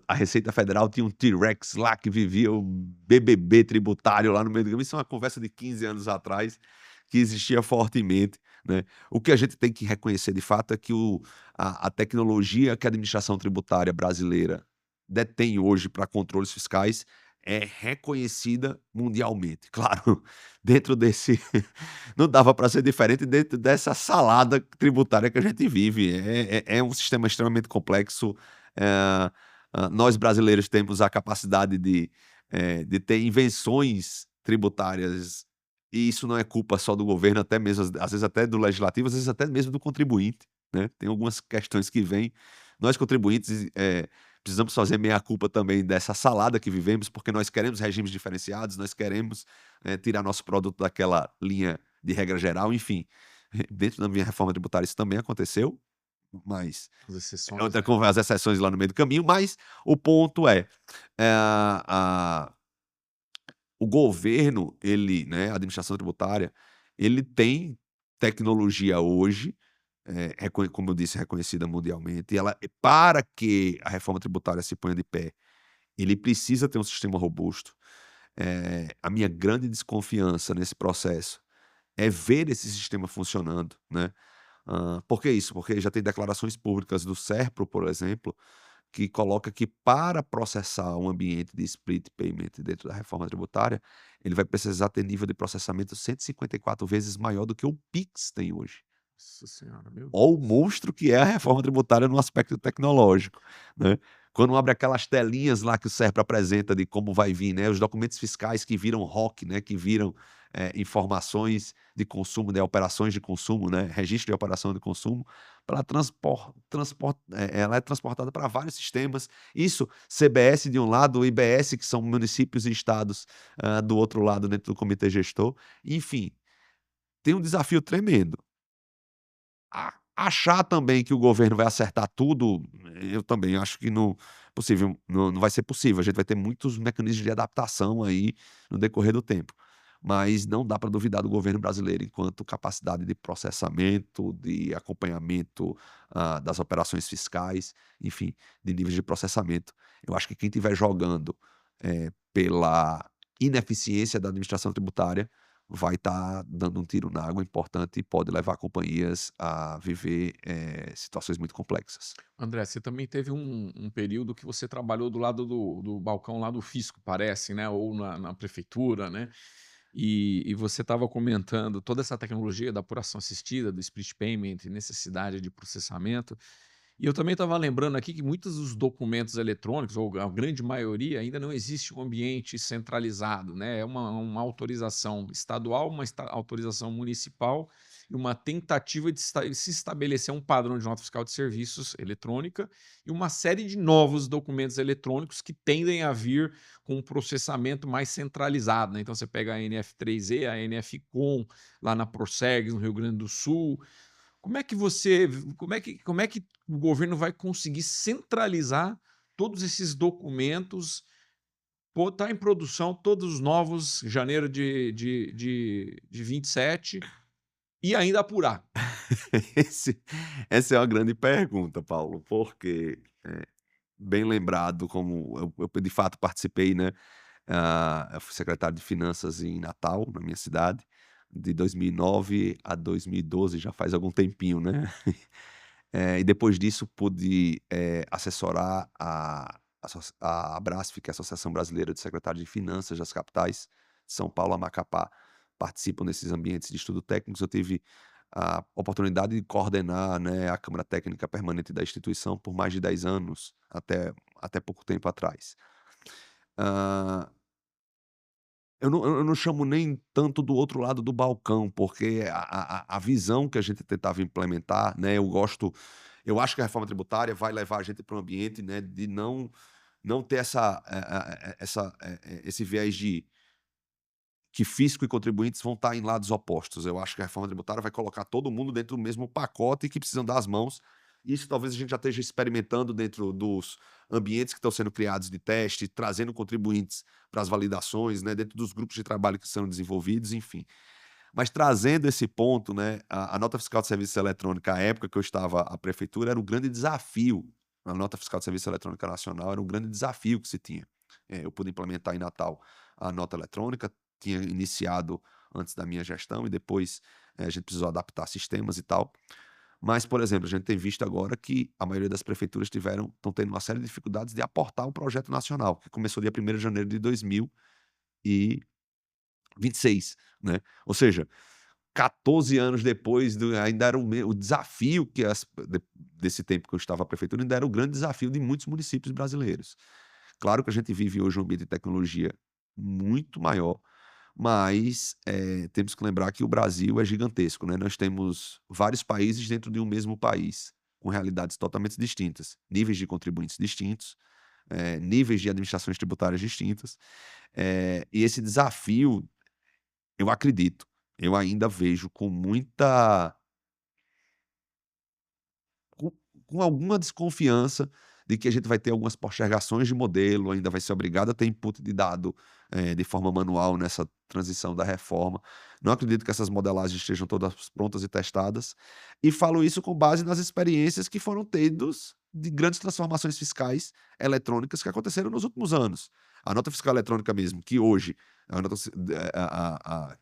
Speaker 2: a Receita Federal tinha um T-rex lá que vivia o BBB tributário lá no meio do caminho. Isso é uma conversa de 15 anos atrás, que existia fortemente, né. O que a gente tem que reconhecer de fato é que a tecnologia que a administração tributária brasileira detém hoje para controles fiscais é reconhecida mundialmente. Claro, dentro desse não dava para ser diferente dentro dessa salada tributária que a gente vive. É um sistema extremamente complexo. eh, Nós brasileiros temos a capacidade de ter invenções tributárias, e isso não é culpa só do governo, até mesmo às vezes até do legislativo, às vezes até mesmo do contribuinte, né. Tem algumas questões que vêm nós contribuintes, precisamos fazer meia-culpa também dessa salada que vivemos, porque nós queremos regimes diferenciados, nós queremos, tirar nosso produto daquela linha de regra geral, enfim. Dentro da minha reforma tributária isso também aconteceu, mas
Speaker 1: As
Speaker 2: é
Speaker 1: exceções,
Speaker 2: outra
Speaker 1: né?
Speaker 2: conversa, as exceções lá no meio do caminho, mas o ponto é, a o governo, ele, né, a administração tributária, ele tem tecnologia hoje, como eu disse, reconhecida mundialmente, e ela para que a reforma tributária se ponha de pé, ele precisa ter um sistema robusto. A minha grande desconfiança nesse processo é ver esse sistema funcionando, né. Por que isso? Porque já tem declarações públicas do SERPRO, por exemplo, que coloca que para processar um ambiente de split payment dentro da reforma tributária, ele vai precisar ter nível de processamento 154 vezes maior do que o Pix tem hoje.
Speaker 1: Nossa senhora, meu
Speaker 2: Ó o
Speaker 1: Deus.
Speaker 2: monstro que é a reforma tributária no aspecto tecnológico, né. Quando abre aquelas telinhas lá que o SERPRO apresenta de como vai vir, né, os documentos fiscais que viram ROC, né, que viram, informações de consumo, de operações de consumo, né, registro de operação de consumo, para ela é transportada para vários sistemas. Isso, CBS de um lado, IBS, que são municípios e estados, do outro lado, dentro do comitê gestor. Enfim, tem um desafio tremendo. Achar também que o governo vai acertar tudo, eu também acho que não, possível, não vai ser possível, a gente vai ter muitos mecanismos de adaptação aí no decorrer do tempo. Mas não dá para duvidar do governo brasileiro enquanto capacidade de processamento, de acompanhamento, das operações fiscais, enfim, de níveis de processamento. Eu acho que quem estiver jogando, pela ineficiência da administração tributária, vai estar dando um tiro na água importante e pode levar companhias a viver, situações muito complexas.
Speaker 1: André, você também teve um período que você trabalhou do lado do balcão lá do fisco, parece, né, ou na prefeitura, né, e você estava comentando toda essa tecnologia da apuração assistida, do split payment, necessidade de processamento. E eu também estava lembrando aqui que muitos dos documentos eletrônicos, ou a grande maioria, ainda não existe um ambiente centralizado, né? É uma autorização estadual, uma autorização municipal e uma tentativa de se estabelecer um padrão de nota fiscal de serviços eletrônica e uma série de novos documentos eletrônicos que tendem a vir com um processamento mais centralizado, né? Então você pega a NF3E, a NF-Com, lá na Procergs, no Rio Grande do Sul. Como é que você como é que o governo vai conseguir centralizar todos esses documentos, botar em produção todos os novos, janeiro de 27 e ainda apurar?
Speaker 2: Esse essa é uma grande pergunta, Paulo, porque, bem lembrado, como eu de fato participei, né, eu fui secretário de finanças em Natal, na minha cidade, de 2009 a 2012, já faz algum tempinho, né. E depois disso pude, assessorar a Abrasf, que é a Associação Brasileira de Secretários de Finanças das capitais, São Paulo, a Macapá, participam desses ambientes de estudo técnicos. Eu tive a oportunidade de coordenar, né, a Câmara Técnica Permanente da instituição por mais de 10 anos, até pouco tempo atrás. Hã, eu não chamo nem tanto do outro lado do balcão, porque a visão que a gente tentava implementar, né, eu acho que a reforma tributária vai levar a gente para um ambiente, né, de não ter esse viés de que fisco e contribuintes vão estar em lados opostos. Eu acho que a reforma tributária vai colocar todo mundo dentro do mesmo pacote e que precisam dar as mãos. Isso talvez a gente já esteja experimentando dentro dos ambientes que estão sendo criados de teste, trazendo contribuintes para as validações, né, dentro dos grupos de trabalho que são desenvolvidos, enfim. Mas trazendo esse ponto, né, a nota fiscal de serviço eletrônica, à época que eu estava à prefeitura, era um grande desafio. A nota fiscal de serviço eletrônica nacional era um grande desafio que se tinha. Eu pude implementar em Natal a nota eletrônica, tinha iniciado antes da minha gestão e depois, a gente precisou adaptar sistemas e tal. Mas, por exemplo, a gente tem visto agora que a maioria das prefeituras estão tendo uma série de dificuldades de aportar um projeto nacional, que começou dia 1º de janeiro de 2026, né. Ou seja, 14 anos depois ainda era o desafio que desse tempo que eu estava à prefeitura, ainda era o grande desafio de muitos municípios brasileiros. Claro que a gente vive hoje um ambiente de tecnologia muito maior, mas, temos que lembrar que o Brasil é gigantesco, né, nós temos vários países dentro de um mesmo país, com realidades totalmente distintas, níveis de contribuintes distintos, níveis de administrações tributárias distintas, e esse desafio, eu acredito, eu ainda vejo com com alguma desconfiança de que a gente vai ter algumas postergações de modelo, ainda vai ser obrigado a ter input de dado, de forma manual nessa transição da reforma. Não acredito que essas modelagens estejam todas prontas e testadas, e falo isso com base nas experiências que foram tidos de grandes transformações fiscais eletrônicas que aconteceram nos últimos anos. A nota fiscal eletrônica mesmo, que hoje a nota se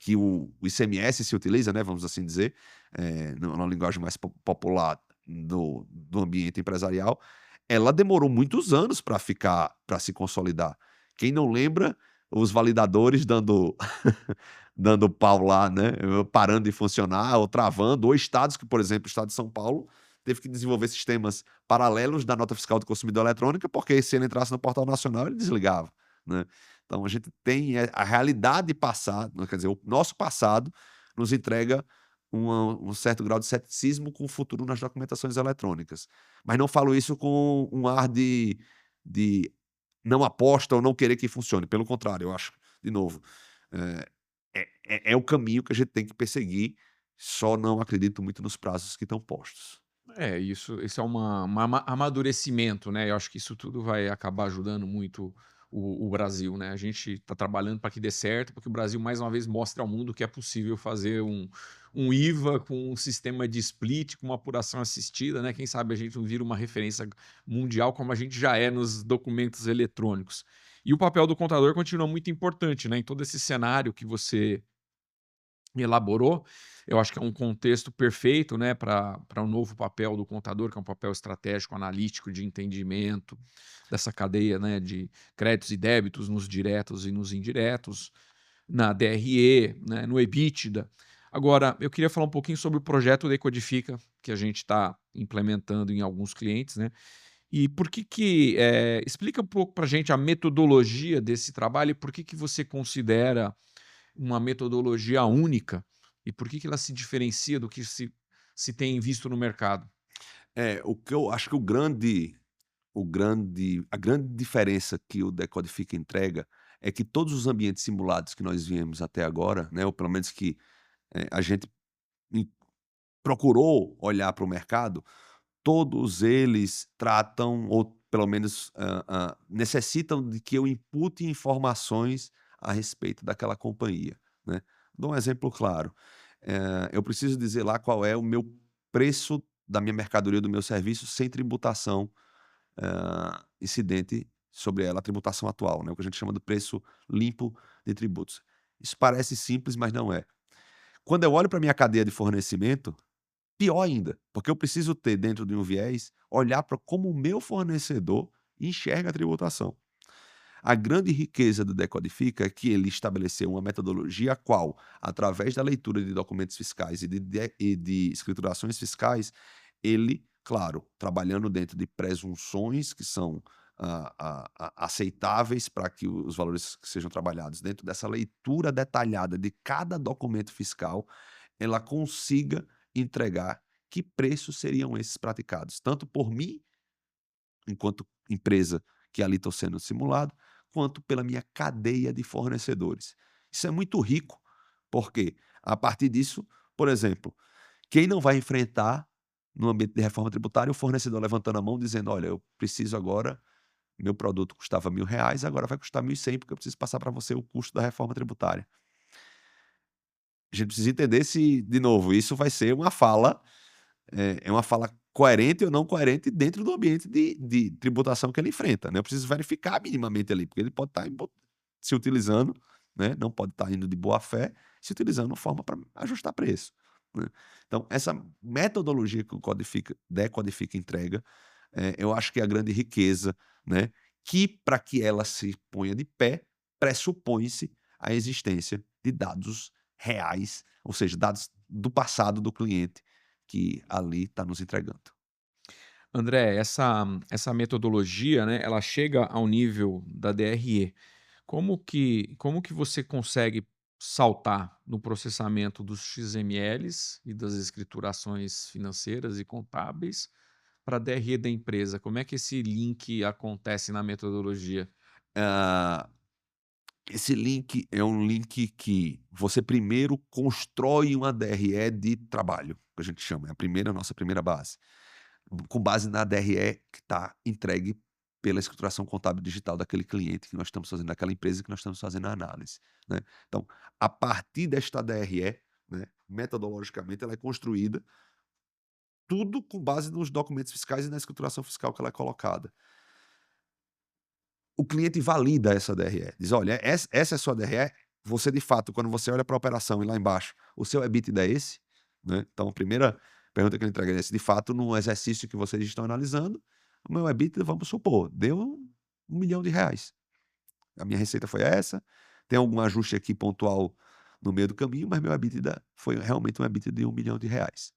Speaker 2: que o ICMS se utiliza, né, vamos assim dizer, numa linguagem mais popular do ambiente empresarial, ela demorou muitos anos para se consolidar. Quem não lembra, os validadores dando dando pau lá, né, parando de funcionar ou travando, ou estados que, por exemplo, o estado de São Paulo teve que desenvolver sistemas paralelos da nota fiscal do consumidor eletrônica, porque se ele entrasse no portal nacional, ele desligava, né. Então a gente tem a realidade passada, quer dizer, o nosso passado nos entrega um certo grau de ceticismo com o futuro nas documentações eletrônicas. Mas não falo isso com um ar de não aposta ou não querer que funcione, pelo contrário, eu acho, de novo, eh, é o caminho que a gente tem que perseguir, só não acredito muito nos prazos que estão postos.
Speaker 1: Isso é amadurecimento, né, eu acho que isso tudo vai acabar ajudando muito o Brasil, né, a gente está trabalhando para que dê certo, porque o Brasil mais uma vez mostra ao mundo que é possível fazer um IVA com um sistema de split, com uma apuração assistida, né, quem sabe a gente não vira uma referência mundial como a gente já é nos documentos eletrônicos. E o papel do contador continua muito importante, né, em todo esse cenário que você elaborou. Eu acho que é um contexto perfeito, né, para um novo papel do contador, que é um papel estratégico, analítico, de entendimento dessa cadeia, né, de créditos e débitos nos diretos e nos indiretos, na DRE, né, no EBITDA. Agora, eu queria falar um pouquinho sobre o projeto Decodifica, que a gente está implementando em alguns clientes, né? E por que que, explica um pouco para a gente a metodologia desse trabalho e por que que você considera uma metodologia única e por que que ela se diferencia do que se tem visto no mercado?
Speaker 2: O que eu acho que a grande diferença que o Decodifica entrega é que todos os ambientes simulados que nós viemos até agora, né, ou pelo menos que, a gente in procurou olhar para o mercado, todos eles tratam ou pelo menos, necessitam de que eu impute informações a respeito daquela companhia, né. Dou um exemplo claro, eu preciso dizer lá qual é o meu preço da minha mercadoria, do meu serviço, sem tributação, incidente sobre ela, a tributação atual, né, o que a gente chama do preço limpo de tributos. Isso parece simples, mas não é. Quando eu olho para minha cadeia de fornecimento, pior ainda, porque eu preciso ter dentro de um viés, olhar para como o meu fornecedor enxerga a tributação. A grande riqueza do Decodifica é que ele estabeleceu uma metodologia a qual, através da leitura de documentos fiscais e de escriturações fiscais, ele, claro, trabalhando dentro de presunções que são aceitáveis para que os valores que sejam trabalhados dentro dessa leitura detalhada de cada documento fiscal, ela consiga entregar que preços seriam esses praticados, tanto por mim, enquanto empresa que ali estou sendo simulado, quanto pela minha cadeia de fornecedores. Isso é muito rico, porque a partir disso, por exemplo, quem não vai enfrentar no ambiente de reforma tributária o fornecedor levantando a mão dizendo: olha, eu preciso agora, meu produto custava R$ 1.000, agora vai custar 1.100 porque eu preciso passar para você o custo da reforma tributária. A gente precisa entender se, de novo, isso vai ser uma fala, é uma fala coerente ou não coerente dentro do ambiente de tributação que ele enfrenta, né. Eu preciso verificar minimamente ali, porque ele pode estar se utilizando, né, não pode estar indo de boa fé, se utilizando forma para ajustar preço, né. Então essa metodologia que o Decodifica entrega, eu acho que é a grande riqueza, né, que para que ela se ponha de pé, pressupõe-se a existência de dados reais, ou seja, dados do passado do cliente, que ali está nos entregando.
Speaker 1: André, essa metodologia, né, ela chega ao nível da DRE. Como que você consegue saltar no processamento dos XMLs e das escriturações financeiras e contábeis para a DRE da empresa? Como é que esse link acontece na metodologia?
Speaker 2: Ah, esse link é um link que você primeiro constrói uma DRE de trabalho, que a gente chama, é a nossa primeira base. Com base na DRE que está entregue pela escrituração contábil digital daquele cliente que nós estamos fazendo, daquela empresa que nós estamos fazendo a análise, né. Então, a partir desta DRE, né, metodologicamente ela é construída, tudo com base nos documentos fiscais e na escrituração fiscal que ela é colocada. O cliente valida essa DRE, diz: "Olha, essa é a sua DRE, você de fato, quando você olha para a operação e lá embaixo, o seu EBITDA é esse?", né. Então a primeira pergunta que ele entrega é esse: "De fato, no exercício que vocês estão analisando, o meu EBITDA, vamos supor, deu R$ 1.000.000. A minha receita foi essa, tem algum ajuste aqui pontual no meio do caminho, mas meu EBITDA foi realmente um EBITDA de R$ 1.000.000".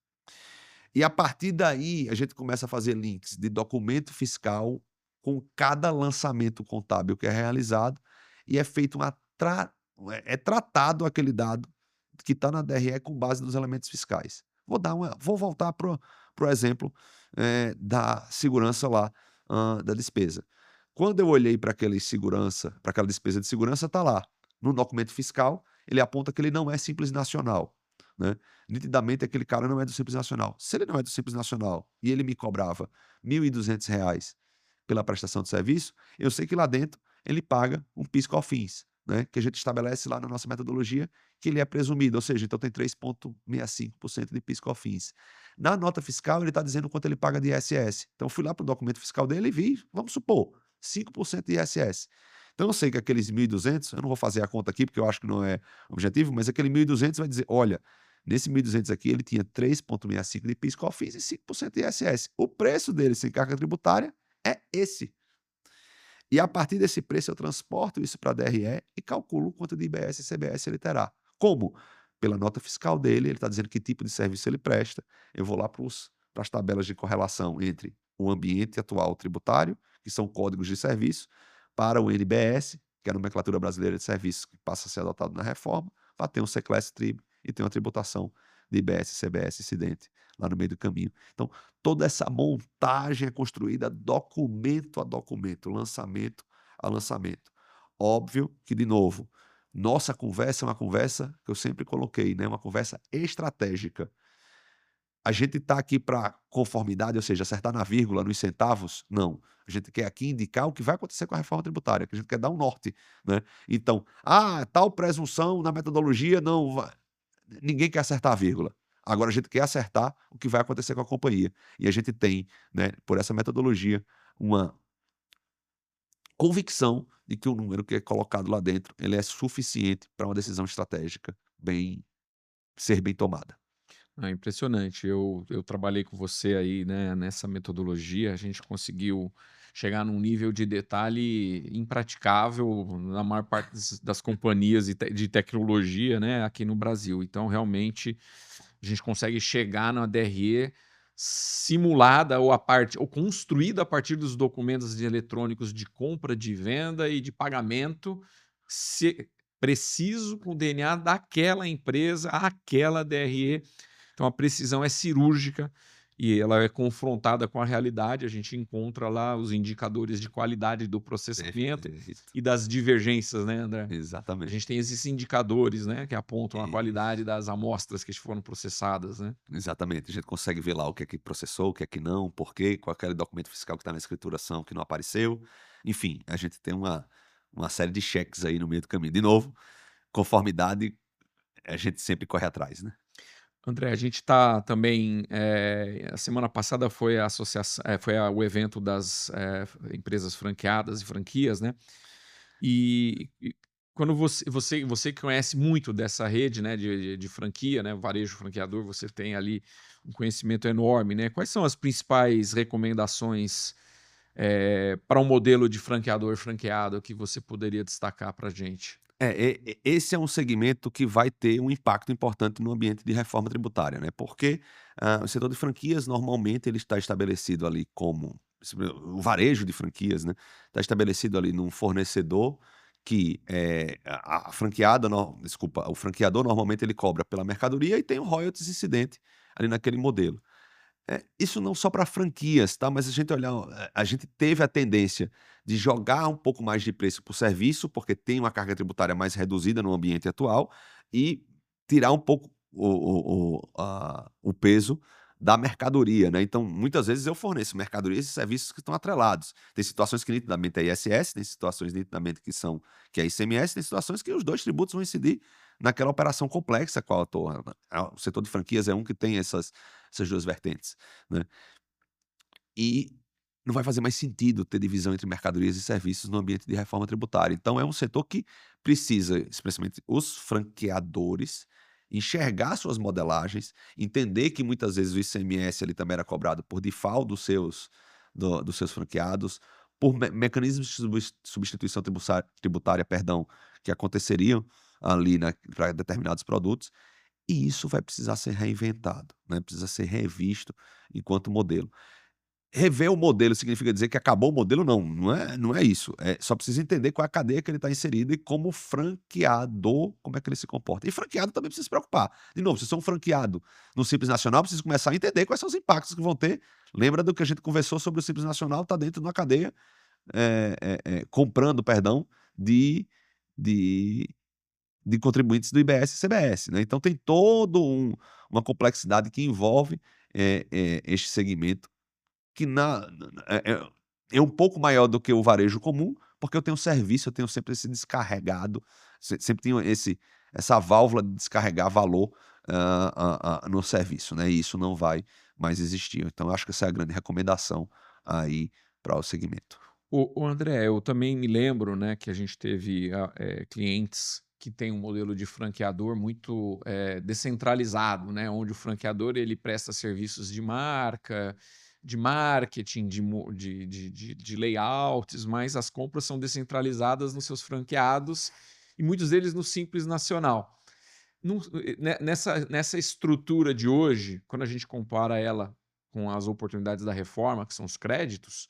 Speaker 2: E a partir daí, a gente começa a fazer links de documento fiscal com cada lançamento contábil que é realizado e é feito uma é tratado aquele dado que está na DRE com base nos elementos fiscais. Vou voltar para o exemplo, da segurança lá, da despesa. Quando eu olhei para aquela despesa de segurança, está lá, no documento fiscal, ele aponta que ele não é simples nacional. né? Nitidamente aquele cara não é do Simples Nacional. Se ele não é do Simples Nacional e ele me cobrava R$ 1.200 pela prestação de serviço, eu sei que lá dentro ele paga um PIS/COFINS, né, que a gente estabelece lá na nossa metodologia, que ele é presumido, ou seja, então tem 3,65% de PIS/COFINS. Na nota fiscal ele está dizendo quanto ele paga de ISS. Então eu fui lá para o documento fiscal dele e vi, vamos supor, 5% de ISS. Então eu sei que aqueles 1.200, eu não vou fazer a conta aqui porque eu acho que não é objetivo, mas aquele 1.200 vai dizer, olha, nesse 1.200 aqui ele tinha 3,65% de PIS/COFINS e 5% de ISS. O preço dele sem carga tributária é esse. E a partir desse preço eu transporto isso para a DRE e calculo quanto de IBS e CBS ele terá. Como? Pela nota fiscal dele, ele está dizendo que tipo de serviço ele presta. Eu vou lá para as tabelas de correlação entre o ambiente atual tributário, que são códigos de serviço, para o NBS, que é a Nomenclatura Brasileira de Serviços, que passa a ser adotado na reforma, para ter um C-Class Trib e ter uma tributação de IBS e CBS incidente lá no meio do caminho. Então, toda essa montagem é construída documento a documento, lançamento a lançamento. Óbvio que, de novo, nossa conversa é uma conversa que eu sempre coloquei, né? Uma conversa estratégica. A gente está aqui para conformidade, ou seja, acertar na vírgula, nos centavos? Não. A gente quer aqui indicar o que vai acontecer com a reforma tributária, que a gente quer dar um norte, né? Então, tal presunção na metodologia, não vai. Ninguém quer acertar a vírgula. Agora a gente quer acertar o que vai acontecer com a companhia. E a gente tem, né, por essa metodologia, uma convicção de que o número que é colocado lá dentro, ele é suficiente para uma decisão estratégica ser bem tomada.
Speaker 1: É impressionante. Eu trabalhei com você aí, né, nessa metodologia, a gente conseguiu chegar num nível de detalhe impraticável na maior parte das companhias de tecnologia, né, aqui no Brasil. Então, realmente, a gente consegue chegar na DRE simulada ou construída a partir dos documentos eletrônicos de compra, de venda e de pagamento, preciso com o DNA daquela empresa, aquela DRE. Então a precisão é cirúrgica e ela é confrontada com a realidade. A gente encontra lá os indicadores de qualidade do processamento
Speaker 2: Perfeito.
Speaker 1: e das divergências, né, André? A
Speaker 2: Exatamente.
Speaker 1: gente tem esses indicadores, né, que apontam a
Speaker 2: Isso.
Speaker 1: qualidade das amostras que foram processadas, né?
Speaker 2: Exatamente. A gente consegue ver lá o que é que processou, o que é que não, por quê, qual é aquele documento fiscal que está na escrituração que não apareceu. Enfim, a gente tem uma série de cheques aí no meio do caminho. De novo, conformidade, a gente sempre corre atrás, né?
Speaker 1: André, a gente está também. A semana passada foi a associação, o evento das empresas franqueadas e franquias, né? E quando você que conhece muito dessa rede, né, de franquia, né, varejo franqueador, você tem ali um conhecimento enorme, né? Quais são as principais recomendações para um modelo de franqueador franqueado que você poderia destacar para a gente?
Speaker 2: Esse é um segmento que vai ter um impacto importante no ambiente de reforma tributária, né, porque, o setor de franquias normalmente ele está estabelecido ali como o varejo de franquias, né, está estabelecido ali num fornecedor que, a franqueada desculpa, o franqueador normalmente ele cobra pela mercadoria e tem o royalties incidente ali naquele modelo. Isso não só para franquias, tá, mas a gente olhar a gente teve a tendência de jogar um pouco mais de preço por serviço, porque tem uma carga tributária mais reduzida no ambiente atual, e tirar um pouco o peso da mercadoria, né. Então, muitas vezes eu forneço mercadorias e serviços que estão atrelados. Tem situações que nitidamente é ISS, tem situações nitidamente que é ICMS, tem situações que os 2 tributos vão incidir naquela operação complexa qual eu tô o setor de franquias é um que tem essas 2 vertentes, né. E não vai fazer mais sentido ter divisão entre mercadorias e serviços no ambiente de reforma tributária. Então é um setor que precisa, especialmente os franqueadores, enxergar suas modelagens, entender que muitas vezes o ICMS ali também era cobrado por default dos seus franqueados, por mecanismos de substituição tributária, perdão, que aconteceriam ali para determinados produtos, e isso vai precisar ser reinventado, né, precisa ser revisto enquanto modelo. Rever o modelo significa dizer que acabou o modelo? Não, não é isso. Só precisa entender qual é a cadeia que ele está inserido e como franqueador, como é que ele se comporta. E franqueado também precisa se preocupar. De novo, se eu sou um franqueado no Simples Nacional, preciso começar a entender quais são os impactos que vão ter. Lembra do que a gente conversou sobre o Simples Nacional, está dentro de uma cadeia, comprando, perdão, de de contribuintes do IBS e CBS, né? Então tem todo uma complexidade que envolve este segmento, que é um pouco maior do que o varejo comum, porque eu tenho serviço, eu tenho sempre esse descarregado, sempre tenho essa válvula de descarregar valor no serviço, né? E isso não vai mais existir. Então, eu acho que essa é a grande recomendação aí para o segmento.
Speaker 1: O André, eu também me lembro, né, que a gente teve clientes que têm um modelo de franqueador muito descentralizado, né, onde o franqueador ele presta serviços de marca, de marketing, de layouts, mas as compras são descentralizadas nos seus franqueados e muitos deles no Simples Nacional. Nessa estrutura de hoje, quando a gente compara ela com as oportunidades da reforma, que são os créditos,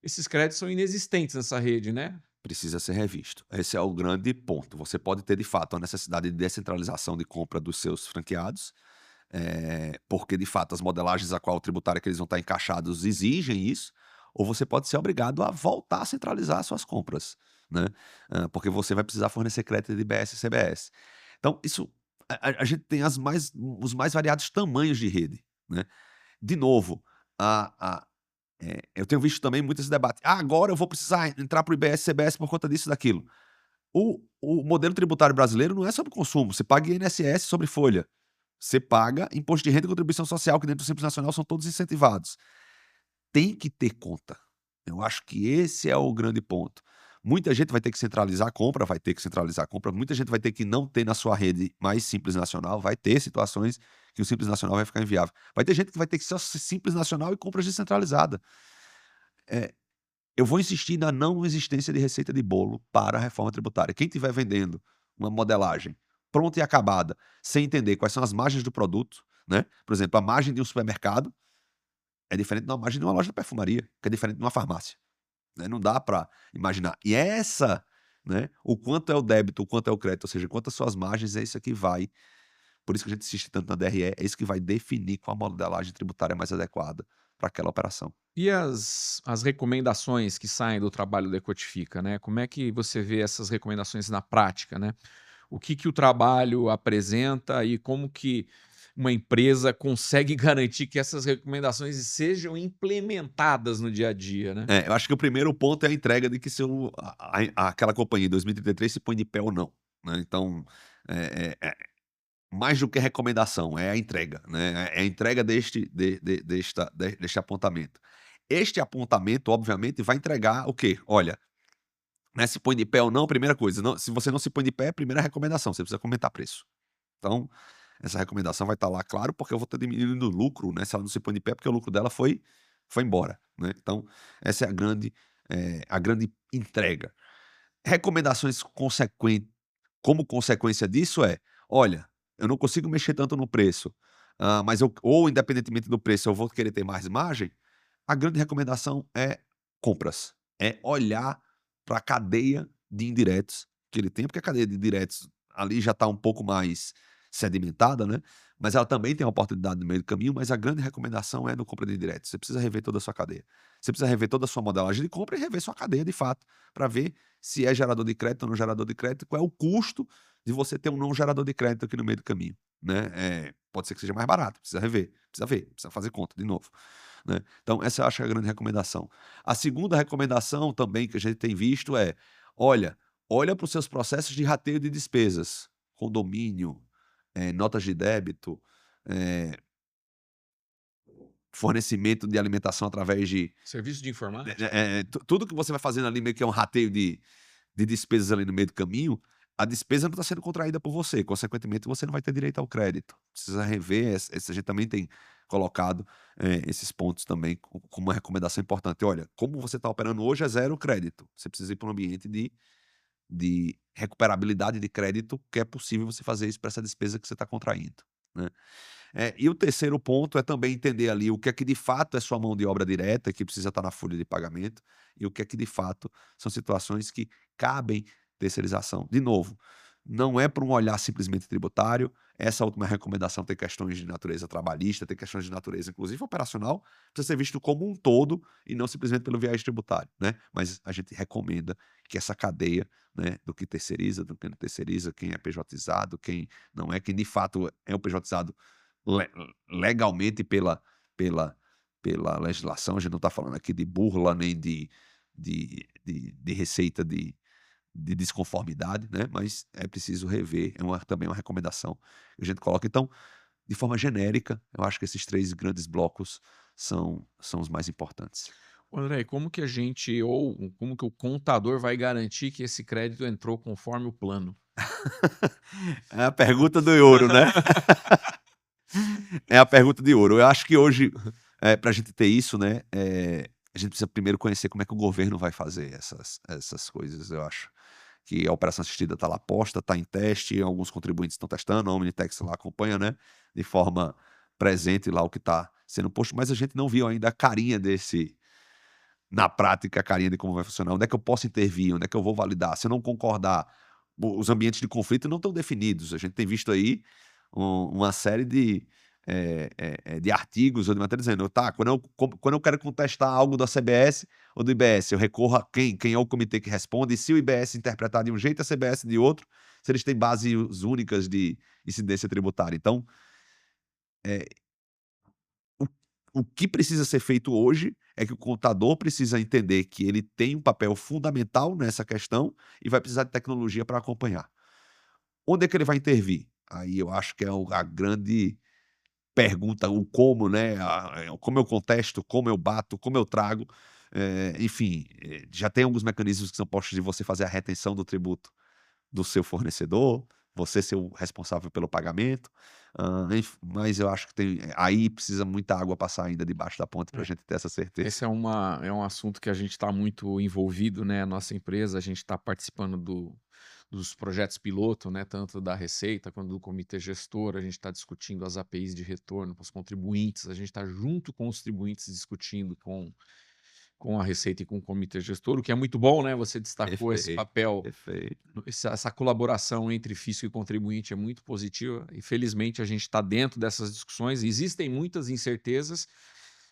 Speaker 1: esses créditos são inexistentes nessa rede, né?
Speaker 2: Precisa ser revisto. Esse é o grande ponto. Você pode ter, de fato, a necessidade de descentralização de compra dos seus franqueados, porque, de fato, as modelagens a qual tributária que eles vão estar encaixados exigem isso, ou você pode ser obrigado a voltar a centralizar as suas compras, né? Porque você vai precisar fornecer crédito de IBS e CBS. Então, isso a gente tem os mais variados tamanhos de rede, né? De novo, eu tenho visto também muito esse debate. Ah, agora eu vou precisar entrar para o IBS e CBS por conta disso e daquilo. O modelo tributário brasileiro não é sobre consumo. Você paga INSS sobre folha. Você paga imposto de renda e contribuição social, que dentro do Simples Nacional são todos incentivados. Tem que ter conta. Eu acho que esse é o grande ponto. Muita gente vai ter que centralizar a compra, vai ter que centralizar a compra. Muita gente vai ter que não ter na sua rede mais Simples Nacional, vai ter situações que o Simples Nacional vai ficar inviável. Vai ter gente que vai ter que ser Simples Nacional e compras descentralizada. Eu vou insistir na não existência de receita de bolo para a reforma tributária. Quem estiver vendendo uma modelagem pronta e acabada, sem entender quais são as margens do produto, né? Por exemplo, a margem de um supermercado é diferente da margem de uma loja de perfumaria, que é diferente de uma farmácia, né? Não dá para imaginar. E né, o quanto é o débito, o quanto é o crédito, ou seja, quantas suas margens, é isso que vai. Por isso que a gente insiste tanto na DRE, é isso que vai definir qual a modelagem tributária mais adequada para aquela operação.
Speaker 1: E as recomendações que saem do trabalho da Ecotifica, né? Como é que você vê essas recomendações na prática, né? O que que o trabalho apresenta e como que uma empresa consegue garantir que essas recomendações sejam implementadas no dia a dia, né?
Speaker 2: Eu acho que o primeiro ponto é a entrega de que se aquela companhia em 2033 se põe de pé ou não, né. Então, mais do que recomendação, é a entrega, né, é a entrega deste apontamento. Este apontamento, obviamente, vai entregar o quê? Olha, né, se põe de pé ou não, primeira coisa, se você não se põe de pé, primeira recomendação, você precisa comentar preço. Então, essa recomendação vai estar lá, claro, porque eu vou estar diminuindo o lucro, né, se ela não se põe de pé, porque o lucro dela foi embora, né. Então, essa é a grande entrega. Recomendações como consequência disso olha, eu não consigo mexer tanto no preço, mas ou independentemente do preço, eu vou querer ter mais margem. A grande recomendação é compras, é olhar para a cadeia de indiretos que ele tem, porque a cadeia de indiretos ali já está um pouco mais sedimentada, né, mas ela também tem uma oportunidade no meio do caminho, mas a grande recomendação é no compra de indiretos. Você precisa rever toda a sua cadeia. Você precisa rever toda a sua modelagem de compra e rever sua cadeia de fato, para ver se é gerador de crédito ou não gerador de crédito, qual é o custo de você ter um não gerador de crédito aqui no meio do caminho, né. Pode ser que seja mais barato, precisa rever, precisa ver, precisa fazer conta de novo, né. Então essa eu acho que é a grande recomendação. A segunda recomendação também que a gente tem visto olha para os seus processos de rateio de despesas, condomínio, notas de débito, eh, fornecimento de alimentação através de
Speaker 1: Serviço de informática?
Speaker 2: tudo que você vai fazendo ali meio que é um rateio de despesas ali no meio do caminho, a despesa não está sendo contraída por você, consequentemente você não vai ter direito ao crédito. Precisa rever, a gente também tem colocado, esses pontos também como uma recomendação importante. Olha, como você está operando hoje é zero crédito, você precisa ir para um ambiente de recuperabilidade de crédito, que é possível você fazer isso para essa despesa que você está contraindo, né. E o terceiro ponto é também entender ali o que é que de fato é sua mão de obra direta, que precisa estar na folha de pagamento, e o que é que de fato são situações que cabem terceirização. De novo, não é por um olhar simplesmente tributário. Essa última recomendação tem questões de natureza trabalhista, tem questões de natureza, inclusive operacional, precisa ser visto como um todo e não simplesmente pelo viés tributário, né? Mas a gente recomenda que essa cadeia, né, do que terceiriza, do que não terceiriza, quem é PJizado, quem não é, quem de fato é o PJizado le- legalmente pela, pela legislação, a gente não está falando aqui de burla nem de receita de desconformidade, né? Mas é preciso rever, também uma recomendação que a gente coloca. Então, de forma genérica, eu acho que esses 3 grandes blocos são os mais importantes.
Speaker 1: Ô, André, e como que a gente, ou como que o contador vai garantir que esse crédito entrou conforme o plano?
Speaker 2: É a pergunta do ouro, né? É a pergunta de ouro. Eu acho que hoje, para a gente ter isso, né, a gente precisa primeiro conhecer como é que o governo vai fazer essas coisas, eu acho. Que a operação assistida está lá posta, está em teste, alguns contribuintes estão testando, a Omnitex lá acompanha, né, de forma presente lá o que está sendo posto, mas a gente não viu ainda a carinha na prática, a carinha de como vai funcionar. Onde é que eu posso intervir? Onde é que eu vou validar? Se eu não concordar, os ambientes de conflito não estão definidos. A gente tem visto aí uma série de artigos ou de matéria dizendo, tá, quando eu quero contestar algo da CBS ou do IBS, eu recorro a quem? Quem é o comitê que responde? E se o IBS interpretar de um jeito, a CBS de outro, se eles têm bases únicas de incidência tributária. Então, é, o, o que precisa ser feito hoje é que o contador precisa entender que ele tem um papel fundamental nessa questão e vai precisar de tecnologia para acompanhar. Onde é que ele vai intervir? Aí eu acho que é a grande pergunta, o como, né? Como eu contesto, como eu bato, como eu trago. Enfim, já tem alguns mecanismos que são postos de você fazer a retenção do tributo do seu fornecedor, você ser o responsável pelo pagamento. Mas eu acho que aí precisa muita água passar ainda debaixo da ponte para a
Speaker 1: É.
Speaker 2: gente ter essa certeza.
Speaker 1: Esse é um assunto que a gente está muito envolvido, né? A nossa empresa, a gente está participando dos projetos piloto, né? Tanto da Receita quanto do comitê gestor. A gente está discutindo as APIs de retorno para os contribuintes. A gente está junto com os contribuintes discutindo com a Receita e com o comitê gestor, o que é muito bom, né? Você destacou esse
Speaker 2: Perfeito,
Speaker 1: papel,
Speaker 2: perfeito.
Speaker 1: essa colaboração entre fisco e contribuinte é muito positiva. E felizmente a gente está dentro dessas discussões. Existem muitas incertezas,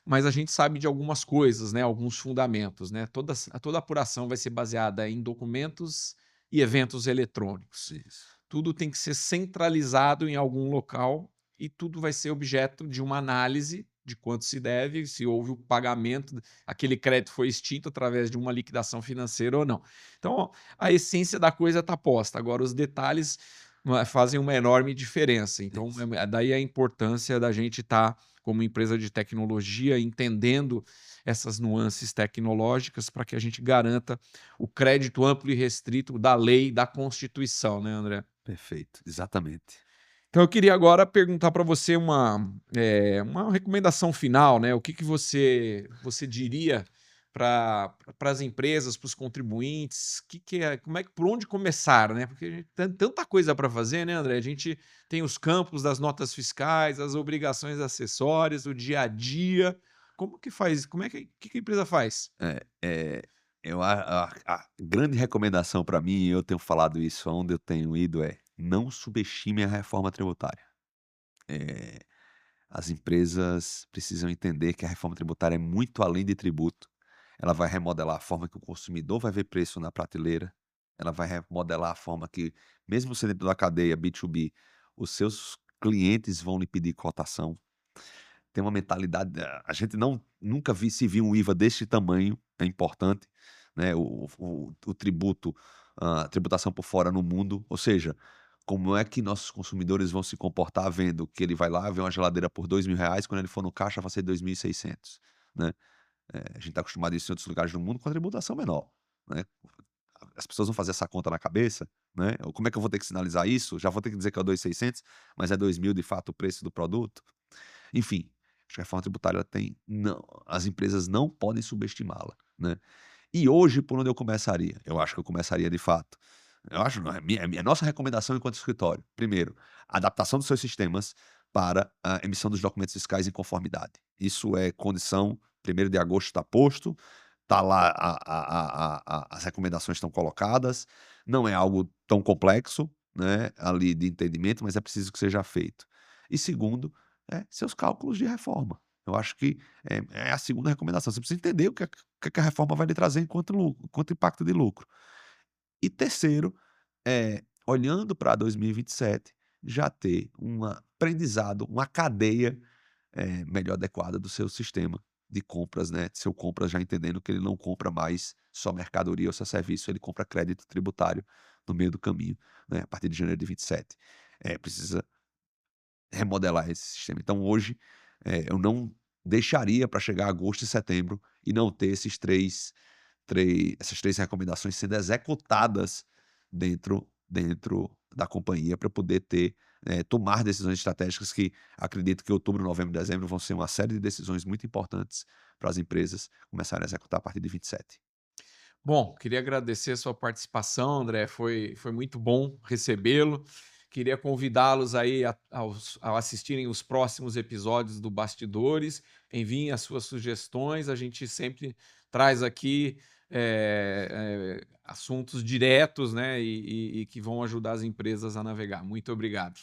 Speaker 1: mas a gente sabe de algumas coisas, né? Alguns fundamentos, né? Toda apuração vai ser baseada em documentos e eventos eletrônicos.
Speaker 2: Isso.
Speaker 1: Tudo tem que ser centralizado em algum local e tudo vai ser objeto de uma análise de quanto se deve, se houve o pagamento, aquele crédito foi extinto através de uma liquidação financeira ou não. Então, a essência da coisa está posta. Agora, os detalhes fazem uma enorme diferença. Então,
Speaker 2: Isso.
Speaker 1: daí a importância da gente estar, como empresa de tecnologia, entendendo essas nuances tecnológicas para que a gente garanta o crédito amplo e restrito da lei, da Constituição, né, André?
Speaker 2: Perfeito, exatamente.
Speaker 1: Então eu queria agora perguntar para você uma recomendação final, né? O que que você diria para as empresas, para os contribuintes? Como é que por onde começar, né? Porque a gente tem tanta coisa para fazer, né, André? A gente tem os campos das notas fiscais, as obrigações acessórias, o dia a dia. Como que faz? Que a empresa faz?
Speaker 2: É, a grande recomendação para mim, e eu tenho falado isso aonde eu tenho ido, é: não subestime a reforma tributária. Eh, as empresas precisam entender que a reforma tributária é muito além de tributo. Ela vai remodelar a forma que o consumidor vai ver preço na prateleira, ela vai remodelar a forma que, mesmo você dentro da cadeia B2B, os seus clientes vão lhe pedir cotação. Tem uma mentalidade, a gente nunca se viu um IVA desse tamanho, é importante, né, o tributo, a tributação por fora no mundo, ou seja, como é que nossos consumidores vão se comportar vendo que ele vai lá ver uma geladeira por R$ 2.000, quando ele for no caixa vai ser 2.600, né. A gente está acostumado a isso em outros lugares do mundo com a tributação menor, né. As pessoas vão fazer essa conta na cabeça, né, como é que eu vou ter que sinalizar isso? Já vou ter que dizer que é o 2.600, mas é 2.000 de fato o preço do produto? Enfim, acho que a reforma tributária ela tem não, as empresas não podem subestimá-la, né. E hoje por onde eu começaria? Eu acho que eu começaria de fato, eu acho não, é nossa recomendação enquanto escritório. Primeiro, adaptação dos seus sistemas para a emissão dos documentos fiscais em conformidade. Isso é condição, 1º de agosto está posto, está lá as recomendações estão colocadas, não é algo tão complexo, né, ali de entendimento, mas é preciso que seja feito. E segundo, seus cálculos de reforma. Eu acho que é a segunda recomendação. Você precisa entender o que a reforma vai lhe trazer enquanto lucro, enquanto impacto de lucro. E terceiro, olhando para 2027, já ter um aprendizado, uma cadeia melhor adequada do seu sistema de compras, né, seu compras já entendendo que ele não compra mais só mercadoria ou só serviço, ele compra crédito tributário no meio do caminho, né, a partir de janeiro de 27. Precisa remodelar esse sistema. Então hoje, eu não deixaria para chegar agosto e setembro e não ter essas 3 recomendações sendo executadas dentro da companhia para poder tomar decisões estratégicas que acredito que outubro, novembro, dezembro vão ser uma série de decisões muito importantes para as empresas começarem a executar a partir de 27.
Speaker 1: Bom, queria agradecer a sua participação, André. Foi muito bom recebê-lo. Queria convidá-los aí a assistirem os próximos episódios do Bastidores. Enviem as suas sugestões. A gente sempre traz aqui assuntos diretos, né, e que vão ajudar as empresas a navegar. Muito obrigado.